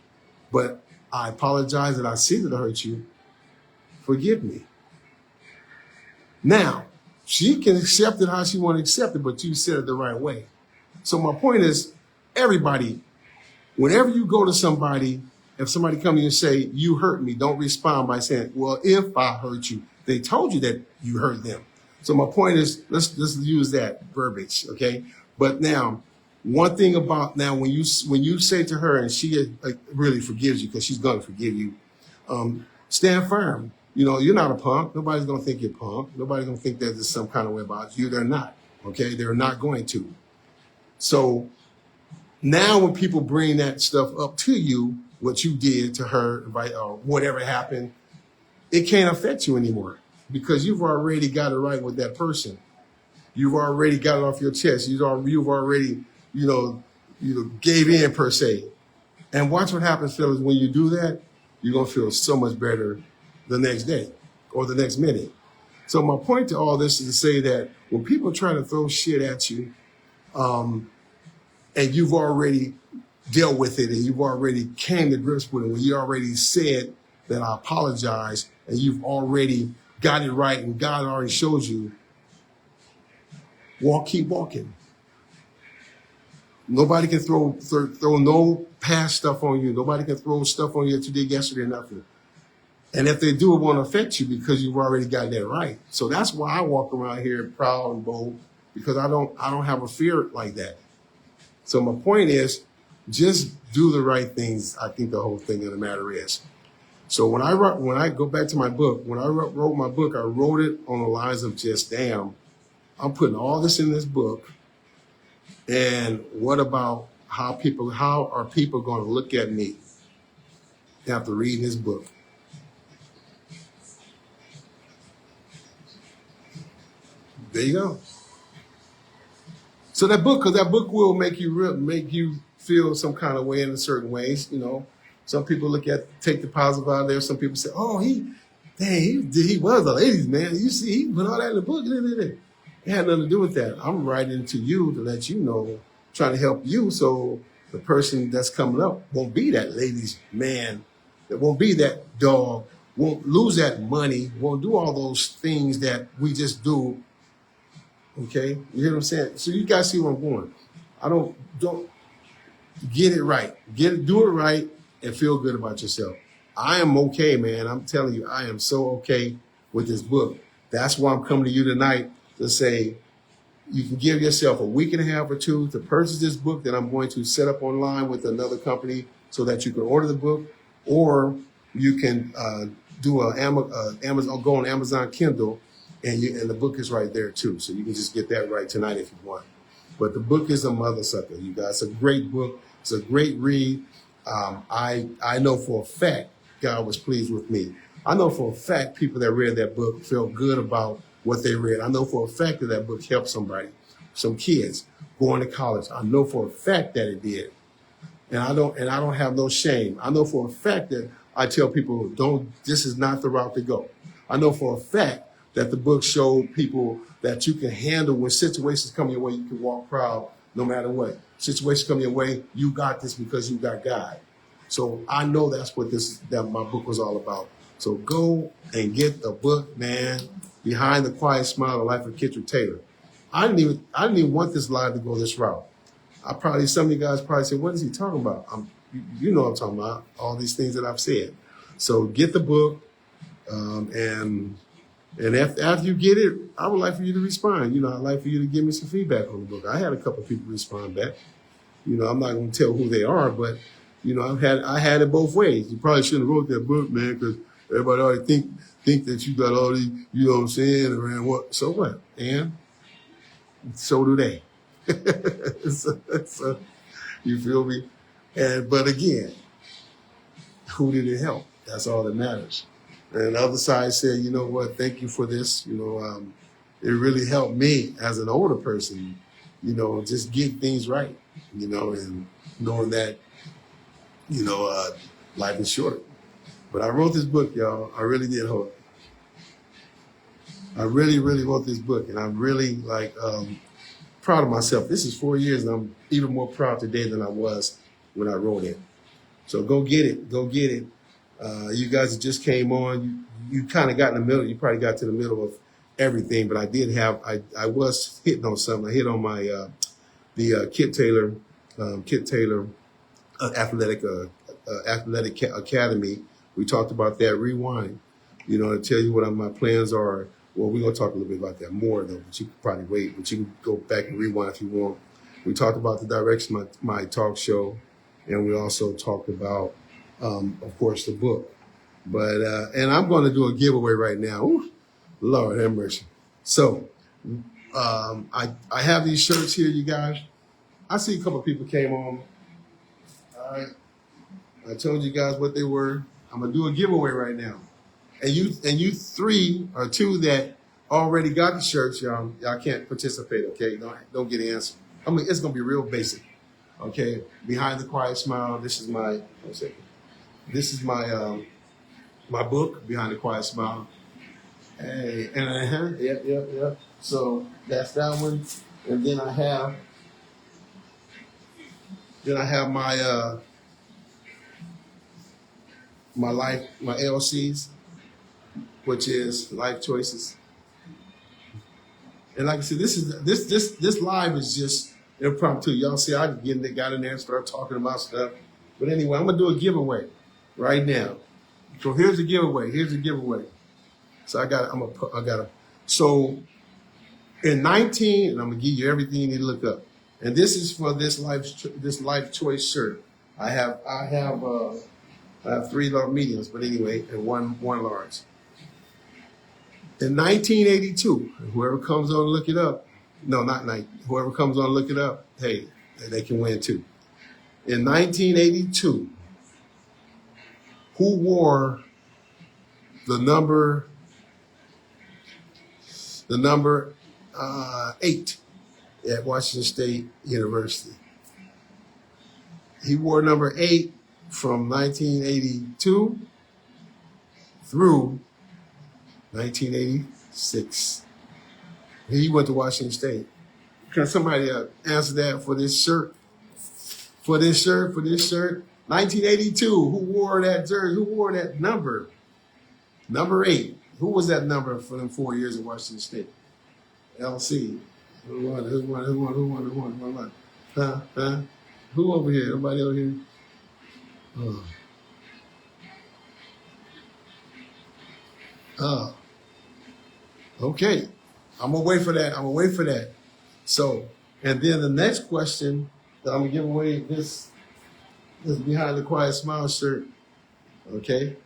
But I apologize that I see that I hurt you. Forgive me. Now, she can accept it how she want to accept it, but you said it the right way. So my point is, everybody, whenever you go to somebody, if somebody comes to you and say, you hurt me, don't respond by saying, well, if I hurt you. They told you that you hurt them. So my point is, let's use that verbiage, okay? But now, one thing about now, when you say to her and she really forgives you, because she's going to forgive you, stand firm. You know, you're not a punk. Nobody's going to think you're a punk. Nobody's going to think that there's some kind of way about you. They're not, okay? They're not going to. So now when people bring that stuff up to you, what you did to her, or whatever happened, it can't affect you anymore because you've already got it right with that person. You've already got it off your chest. You've already, gave in per se. And watch what happens, fellas, when you do that, you're going to feel so much better the next day or the next minute. So my point to all this is to say that when people try to throw shit at you, and you've already dealt with it and you've already came to grips with it, when you already said that I apologize and you've already got it right and God already shows you, keep walking. Nobody can throw no past stuff on you. Nobody can throw stuff on you that you did yesterday or nothing. And if they do, it won't affect you because you've already got that right. So that's why I walk around here proud and bold, because I don't have a fear like that. So my point is, just do the right things. I think the whole thing of the matter is. So when I go back to my book, when I wrote my book, I wrote it on the lines of just, damn, I'm putting all this in this book. And what about how are people going to look at me after reading this book? There you go. So that book will make you feel some kind of way in certain ways. You know, some people take the positive out of there. Some people say, "Oh, he was a ladies' man. You see, he put all that in the book." It had nothing to do with that. I'm writing to you to let you know, trying to help you, so the person that's coming up won't be that ladies' man, that won't be that dog, won't lose that money, won't do all those things that we just do. Okay, you hear what I'm saying? So you guys see where I'm going. I don't get it right. Do it right and feel good about yourself. I am okay, man. I'm telling you, I am so okay with this book. That's why I'm coming to you tonight to say you can give yourself a week and a half or two to purchase this book that I'm going to set up online with another company so that you can order the book, or you can do Amazon, go on Amazon Kindle. And the book is right there too. So you can just get that right tonight if you want. But the book is a mother sucker, you guys. It's a great book. It's a great read. I know for a fact God was pleased with me. I know for a fact people that read that book felt good about what they read. I know for a fact that book helped somebody, some kids going to college. I know for a fact that it did. And I don't have no shame. I know for a fact that I tell people, this is not the route to go. I know for a fact that the book showed people that you can handle when situations come your way. You can walk proud no matter what. Situations come your way, you got this because you got God. So I know that's what that my book was all about. So go and get the book, man. Behind the Quiet Smile, The Life of Kitrick Taylor. I didn't even want this live to go this route. Some of you guys probably say, what is he talking about? You know what I'm talking about, all these things that I've said. So get the book, and after you get it, I would like for you to respond. I'd like for you to give me some feedback on the book. I had a couple of people respond back. I'm not going to tell who they are, but I had it both ways. You probably shouldn't have wrote that book, man, because everybody already think that you got all these, you know what I'm saying, and what? So what? And so do they. so, you feel me? But again, who did it help? That's all that matters. And the other side said, you know what, thank you for this. It really helped me as an older person, just get things right, and knowing that, life is short. But I wrote this book, y'all. I really did hope. I really, really wrote this book, and I'm really proud of myself. This is 4 years, and I'm even more proud today than I was when I wrote it. So go get it. Go get it. You guys that just came on, you kind of got in the middle. You probably got to the middle of everything, but I did have I was hitting on something. I hit on my the Kit Taylor athletic academy. We talked about that. Rewind. You know, to tell you what my plans are. Well, we're gonna talk a little bit about that more though, but you can probably wait. But you can go back and rewind if you want. We talked about the direction of my talk show, and we also talked about, of course, the book. But and I'm going to do a giveaway right now. Ooh, Lord have mercy. So I have these shirts here, you guys. I see a couple of people came on. All right. I told you guys what they were. I'm gonna do a giveaway right now. And you three or two that already got the shirts, y'all can't participate, okay? Don't get an answer. I mean, it's gonna be real basic. Okay. Behind the Quiet Smile. This is my my book, Behind the Quiet Smile. Hey, and yep. So that's that one. And then I have my LCs, which is life choices. And like I said, this live is just impromptu. Y'all see, I got in there and started talking about stuff. But anyway, I'm gonna do a giveaway right now. So here's the giveaway. So so in 19, and I'm gonna give you everything you need to look up. And this is for this life choice shirt. I have 3 large mediums, but anyway, and one large. In 1982, whoever comes on to look it up, whoever comes on to look it up, hey, they can win too. In 1982, who wore the number 8 at Washington State University? He wore number 8 from 1982 through 1986. He went to Washington State. Can somebody answer that for this shirt? For this shirt? 1982. Who wore that jersey? Who wore that number? Number 8. Who was that number for them 4 years at Washington State? LC. Who won? Huh? Who over here? Nobody over here? Oh. Okay. I'm gonna wait for that. So, and then the next question that I'm gonna give away this Behind the Quiet Smile shirt. Okay.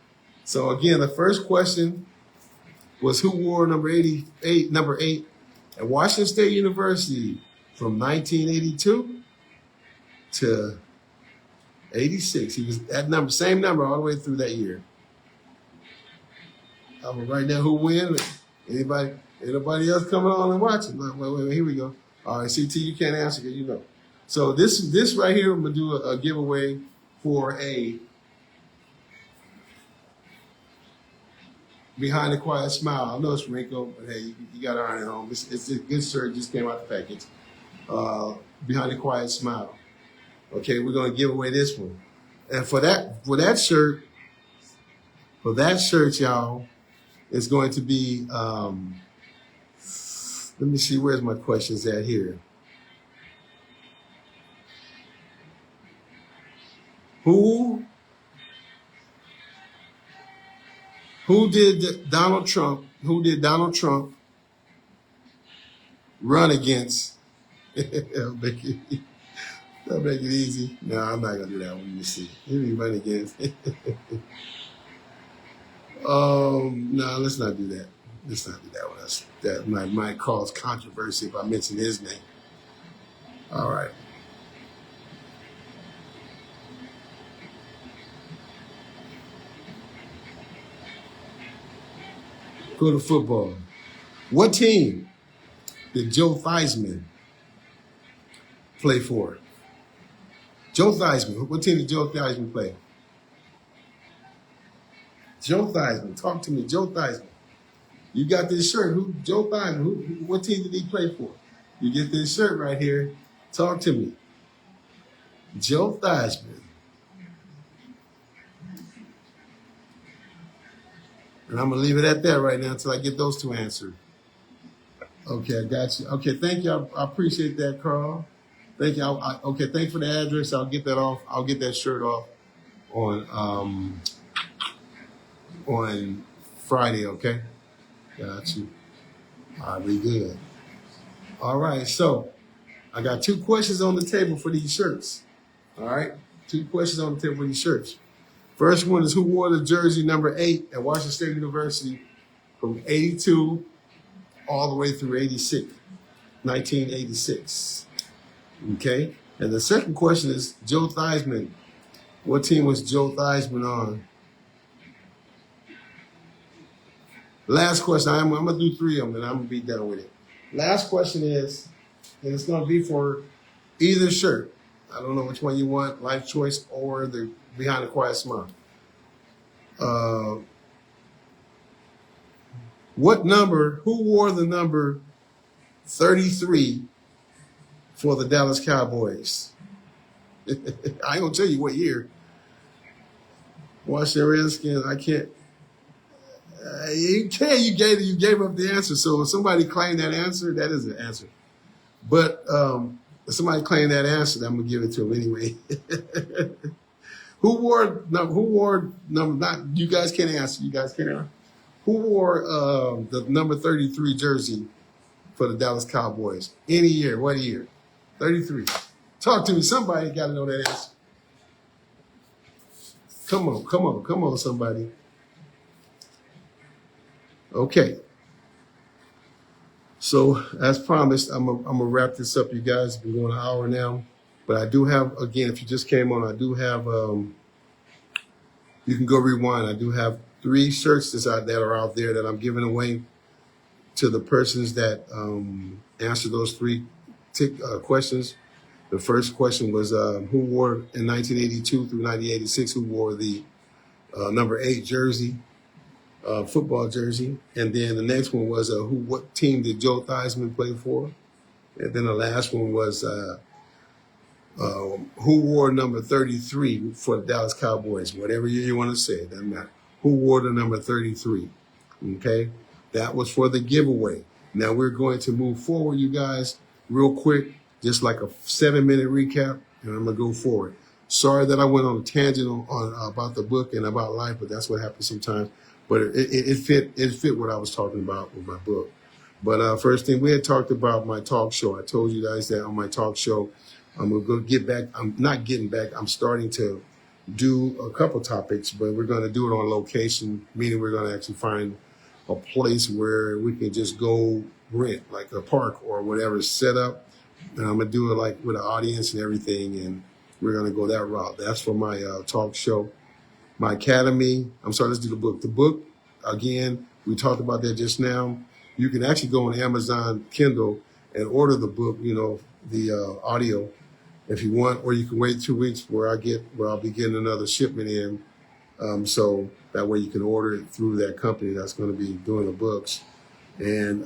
So again, the first question was who wore number 8 at Washington State University from 1982 to 86. He was that number, same number all the way through that year. I'm gonna write down who win. Anybody else coming on and watching? Wait, here we go. All right, CT, you can't answer because you know. So this right here, I'm gonna do a giveaway for a Behind the Quiet Smile. I know it's wrinkled, but hey, you got to earn it home. It's a good shirt. Just came out the package. Behind the Quiet Smile. Okay, we're gonna give away this one, and for that shirt, y'all, it's going to be. Let me see, where's my questions at here? Who did Donald Trump run against? I'll make it easy. No, I'm not gonna do that one. Let me see. Who did he run against? No, let's not do that. Let's not do that one. That might cause controversy if I mention his name. All right. Go to football. What team did Joe Theismann play for? Joe Theismann. What team did Joe Theismann play? Joe Theismann. Talk to me. Joe Theismann. You got this shirt. Joe Theismann. What team did he play for? You get this shirt right here. Talk to me. Joe Theismann. And I'm going to leave it at that right now until I get those two answered. Okay, I got you. Okay, thank you. I appreciate that, Carl. Thank you. Okay, thanks for the address. I'll get that off. I'll get that shirt off on on Friday. Okay, got you. I'll be good. All right, so I got two questions on the table for these shirts. All right, two questions on the table for these shirts. First one is who wore the jersey number 8 at Washington State University from 82 all the way through 86, 1986. Okay, and the second question is Joe Theismann. What team was Joe Theismann on? Last question. I'm going to do 3 of them, and I'm going to be done with it. Last question is, and it's going to be for either shirt. I don't know which one you want, Life Choice or the Behind the Quiet Smile. Who wore the number 33 for the Dallas Cowboys? I ain't going to tell you what year. Washington Redskins, I can't. You gave up the answer. So if somebody claimed that answer, that is the answer. But if somebody claimed that answer, I'm gonna give it to them anyway. Who wore number? Not you guys can't answer. You guys can't answer. Who wore the number 33 jersey for the Dallas Cowboys? Any year? What year? 33. Talk to me. Somebody got to know that answer. Come on, somebody. Okay. So as promised, I'm gonna wrap this up. You guys have been going an hour now, but I do have, again, if you just came on, I do have. You can go rewind. I do have 3 shirts that are out there that I'm giving away to the persons that answer those 3 questions. The first question was who wore in 1982 through 1986, who wore the number 8 jersey, football jersey. And then the next one was what team did Joe Theismann play for? And then the last one was who wore number 33 for the Dallas Cowboys? Whatever year you want to say, it doesn't matter. Who wore the number 33? Okay, that was for the giveaway. Now we're going to move forward, you guys, real quick, just like a 7-minute recap, and I'm gonna go forward. Sorry that I went on a tangent on about the book and about life, but that's what happens sometimes. But it fit what I was talking about with my book. But first thing, we had talked about my talk show. I told you guys that on my talk show, I'm going to go get back. I'm not getting back. I'm starting to do a couple topics, but we're going to do it on location, meaning we're going to actually find a place where we can just go rent, like a park or whatever, set up. And I'm going to do it like with an audience and everything, and we're going to go that route. That's for my talk show. My academy, I'm sorry, let's do the book. The book, again, we talked about that just now. You can actually go on Amazon Kindle and order the book, the audio if you want, or you can wait 2 weeks where I'll be getting another shipment in. So that way you can order it through that company that's going to be doing the books. And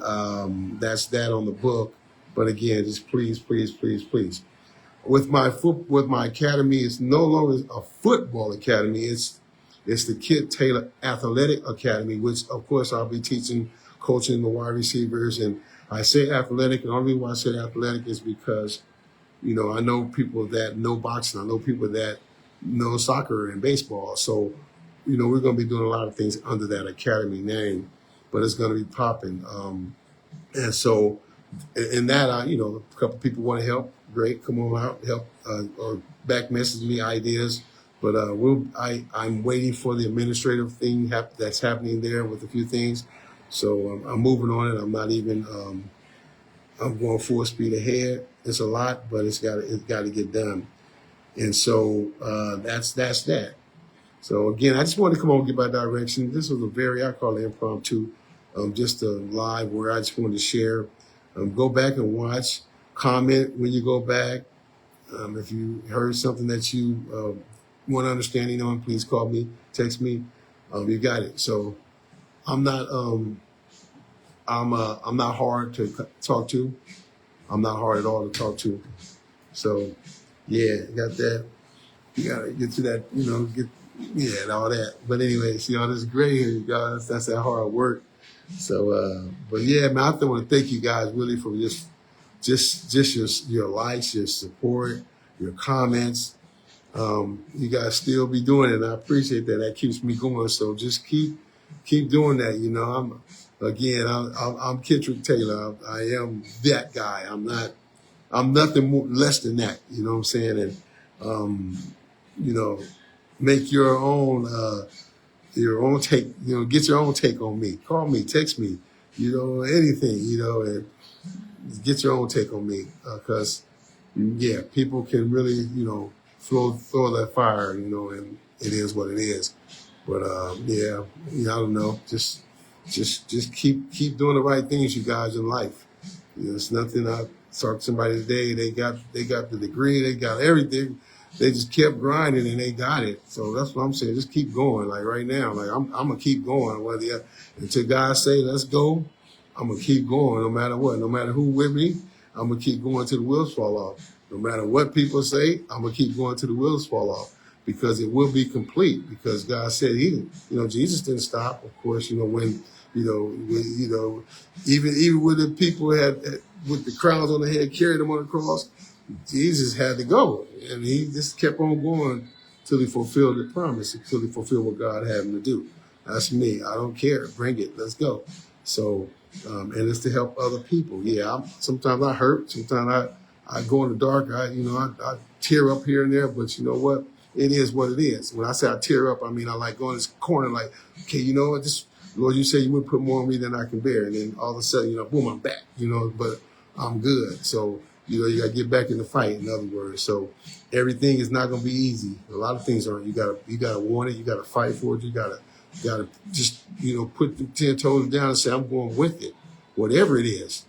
that's that on the book. But again, just please. With my academy, it's no longer a football academy. It's the Kit Taylor Athletic Academy, which of course I'll be teaching, coaching the wide receivers. And I say athletic, and the only reason why I say athletic is because, I know people that know boxing. I know people that know soccer and baseball. So, we're going to be doing a lot of things under that academy name, but it's going to be popping. And so in that, a couple people want to help. Great, come on out, help, or back message me ideas. But I'm waiting for the administrative thing that's happening there with a few things. So I'm moving on it. I'm not even. I'm going full speed ahead. It's a lot, but it's got to get done. And so that's that. So again, I just wanted to come on and give my direction. This was I call it impromptu, just a live where I just wanted to share. Go back and watch. Comment when you go back. If you heard something that you want understanding on, please call me, text me. You got it. So I'm not hard to talk to. I'm not hard at all to talk to. So yeah, got that. You gotta get to that, and all that. But anyway, see all this gray here, you guys. That's that hard work. So, but yeah, man, I want to thank you guys really for just your likes, your support, your comments. You guys still be doing it, and I appreciate that. That keeps me going. So just keep doing that. You know, I'm Kitrick Taylor. I am that guy. I'm nothing more, less than that. You know what I'm saying? And you know, make your own take. You know, get your own take on me. Call me, text me. You know, anything. You know, and get your own take on me because yeah, people can really throw that fire. You know, and it is what it is. But yeah, I don't know. Just keep doing the right things, you guys, in life. You know, it's nothing. I talked to somebody today. They got the degree. They got everything. They just kept grinding and they got it. So that's what I'm saying. Just keep going. Like right now, like I'm gonna keep going. Until God say let's go, I'm gonna keep going no matter what. No matter who with me, I'm gonna keep going till the wheels fall off. No matter what people say, I'm gonna keep going till the wheels fall off because it will be complete. Because God said Jesus didn't stop. Of course, even when the people had with the crowns on the head carried them on the cross, Jesus had to go, and he just kept on going till he fulfilled the promise, until he fulfilled what God had him to do. That's me. I don't care. Bring it. Let's go. So, and it's to help other people. Yeah, sometimes I hurt. Sometimes I go in the dark. I tear up here and there, but you know what? It is what it is. When I say I tear up, I mean I like going in this corner, like, okay, you know what? This Lord, you say you would put more on me than I can bear, and then all of a sudden, boom, I'm back. But I'm good. So you got to get back in the fight. In other words, so everything is not going to be easy. A lot of things aren't. You got to want it. You got to fight for it. You got to just put the 10 toes down and say I'm going with it, whatever it is.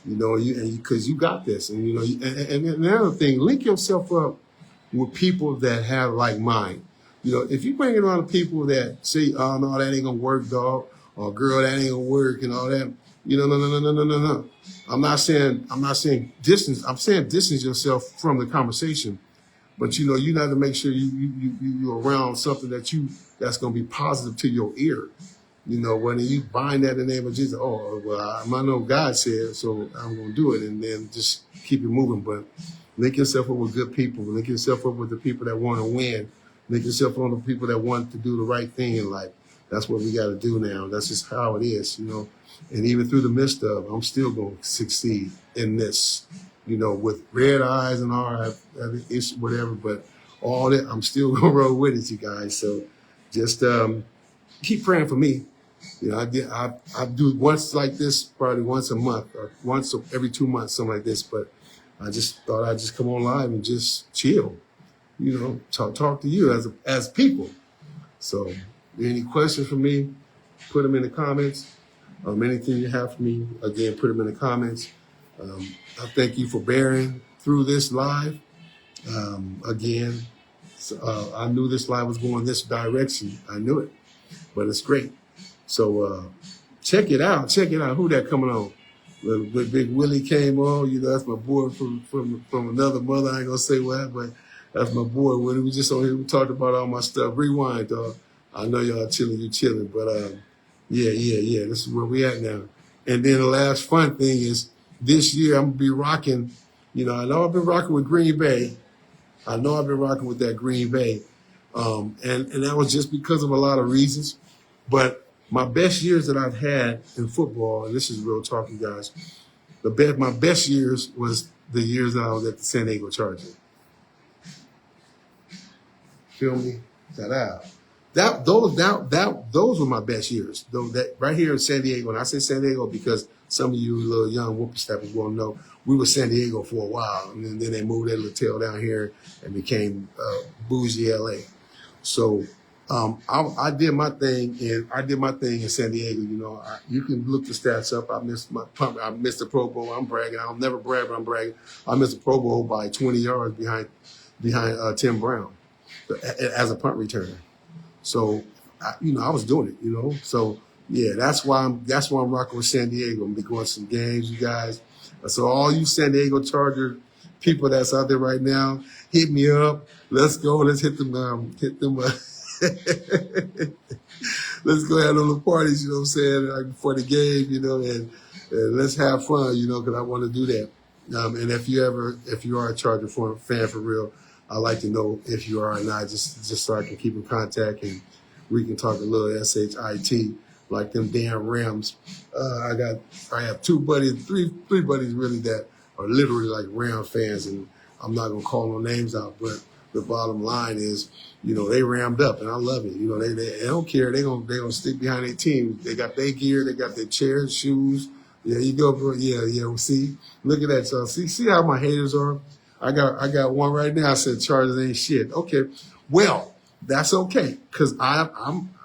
Because you got this, and and another thing, link yourself up with people that have like mind. If you bring around people that say, "Oh no, that ain't gonna work, dog," or "Girl, that ain't gonna work," and all that, no. I'm not saying distance. I'm saying distance yourself from the conversation, but you have to make sure you're around something that's gonna be positive to your ear. When you bind that in the name of Jesus, oh well, I know God said, so I'm gonna do it, and then just keep it moving. But link yourself up with good people. Link yourself up with the people that want to win. Link yourself up with the people that want to do the right thing in life. That's what we got to do now. That's just how it is, And even through the midst of, I'm still going to succeed in this, with red eyes and all that issue, whatever. But all that, I'm still going to roll with it, you guys. So just keep praying for me. I do once like this, probably once a month, or once every 2 months, something like this. But I just thought I'd just come on live and just chill, talk to you as people. So any questions for me, put them in the comments. Anything you have for me, again, put them in the comments. I thank you for bearing through this live. Again, I knew this live was going this direction. I knew it, but it's great. So check it out. Check it out. Who that coming on? Little Big Willie came on. That's my boy from another mother. I ain't gonna say what, but that's my boy. Willie. We just on here. We talked about all my stuff. Rewind, dog. I know y'all chilling. You chilling, but yeah. This is where we at now. And then the last fun thing is this year I'm gonna be rocking. I know I've been rocking with Green Bay. I know I've been rocking with that Green Bay, and that was just because of a lot of reasons, but. My best years that I've had in football, and this is real talking, guys. My best years was the years that I was at the San Diego Chargers. Feel me? Those were my best years. That right here in San Diego, and I say San Diego because some of you little young whippersnappers won't know, we were San Diego for a while, and then they moved their little tail down here and became bougie LA. So. I did my thing, and I did my thing in San Diego. You can look the stats up. I missed the Pro Bowl. I'm bragging. I'll never brag, but I'm bragging. I missed the Pro Bowl by 20 yards behind Tim Brown as a punt returner. So, I was doing it. So yeah, that's why I'm rocking with San Diego. I'm gonna be going to some games, you guys. So all you San Diego Charger people that's out there right now, hit me up. Let's go. Let's hit them. let's go ahead on the parties, you know what I'm saying, like before the game, you know, and let's have fun, you know, because I want to do that. And if you are a Charger fan for real, I'd like to know if you are or not, just so I can keep in contact and we can talk a little SHIT like them damn Rams. I have three buddies really that are literally like Ram fans, and I'm not gonna call no names out, but the bottom line is, you know, they rammed up, and I love it. You know, they don't care. They gonna stick behind their team. They got their gear. They got their chairs, shoes. Yeah, you go, bro. Yeah. Well, see, look at that, y'all. See how my haters are. I got one right now. I said Chargers ain't shit. Okay, well, that's okay, cause I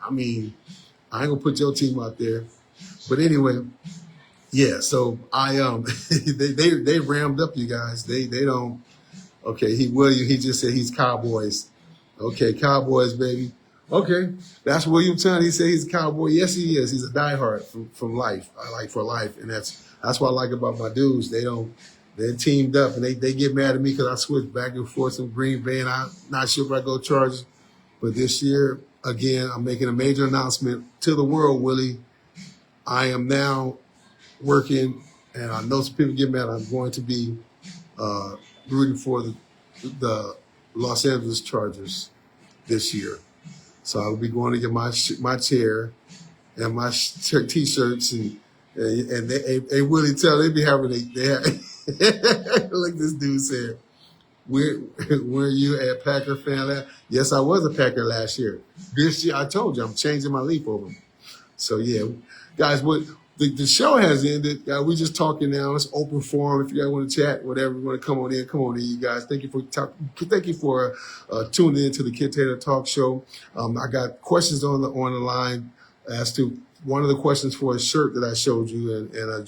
mean, I ain't gonna put your team out there, but anyway, yeah. So I they rammed up you guys. They don't. Okay, he just said he's Cowboys. Okay, Cowboys, baby. Okay, that's William Tun. He said he's a Cowboy. Yes, he is. He's a diehard from life. I like for life, and that's what I like about my dudes. They're teamed up, and they get mad at me because I switch back and forth from Green Bay, and I'm not sure if I go Chargers. But this year, again, I'm making a major announcement to the world, Willie. I am now working, and I know some people get mad. I'm going to be rooting for the Los Angeles Chargers this year. So I'll be going to get my chair and my t-shirts, and they Willie tell they be having like this dude said. Were you a Packer fan last? Yes, I was a Packer last year. This year, I told you, I'm changing my leaf over. So, yeah. Guys, the show has ended. We're just talking now. It's open forum. If you guys want to chat, whatever, you want to come on in, you guys. Thank you for tuning in to the Kid Taylor Talk Show. I got questions on the line as to one of the questions for a shirt that I showed you. And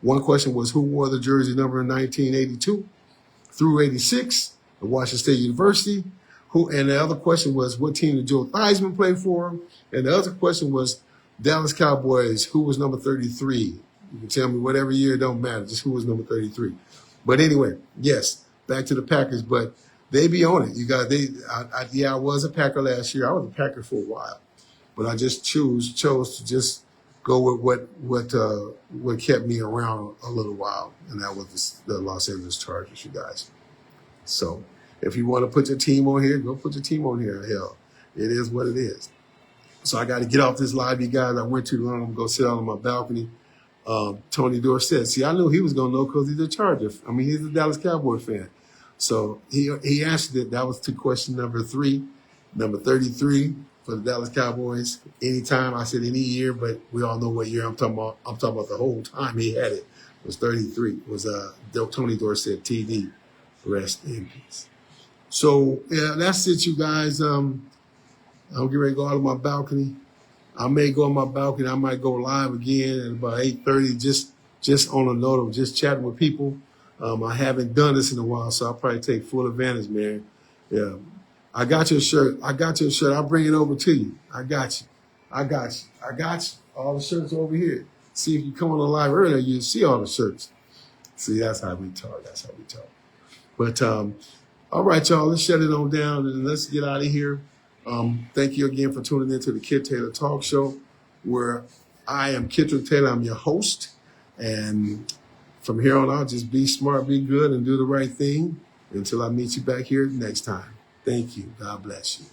one question was, who wore the jersey number in 1982? Through 86 at Washington State University. And the other question was, what team did Joe Theismann play for? And the other question was, Dallas Cowboys, who was number 33? You can tell me whatever year, it don't matter, just who was number 33. But anyway, yes, back to the Packers, but they be on it. You guys, I was a Packer last year. I was a Packer for a while, but I just chose to just go with what kept me around a little while, and that was the Los Angeles Chargers, you guys. So if you want to put your team on here, go put your team on here. Hell, it is what it is. So I got to get off this live, you guys. I went too long. I'm going to go sit out on my balcony. Tony Dorsett. See, I knew he was going to know because he's a Charger. I mean, he's a Dallas Cowboy fan. So he answered it. That was to question number 3, number 33 for the Dallas Cowboys. Anytime, I said any year, but we all know what year I'm talking about. I'm talking about the whole time he had it. It was 33. It was Tony Dorsett, TD. Rest in peace. So, yeah, that's it, you guys. I'm getting ready to go out of my balcony. I may go on my balcony. I might go live again at about 8:30, just on a note of just chatting with people. I haven't done this in a while, so I'll probably take full advantage, man. Yeah. I got your shirt. I'll bring it over to you. I got you. All the shirts over here. See, if you come on the live earlier, you'll see all the shirts. See, that's how we talk. But, all right, y'all, let's shut it on down and let's get out of here. Thank you again for tuning in to the Kid Taylor Talk Show, where I am Kitrick Taylor. I'm your host. And from here on out, just be smart, be good, and do the right thing until I meet you back here next time. Thank you. God bless you.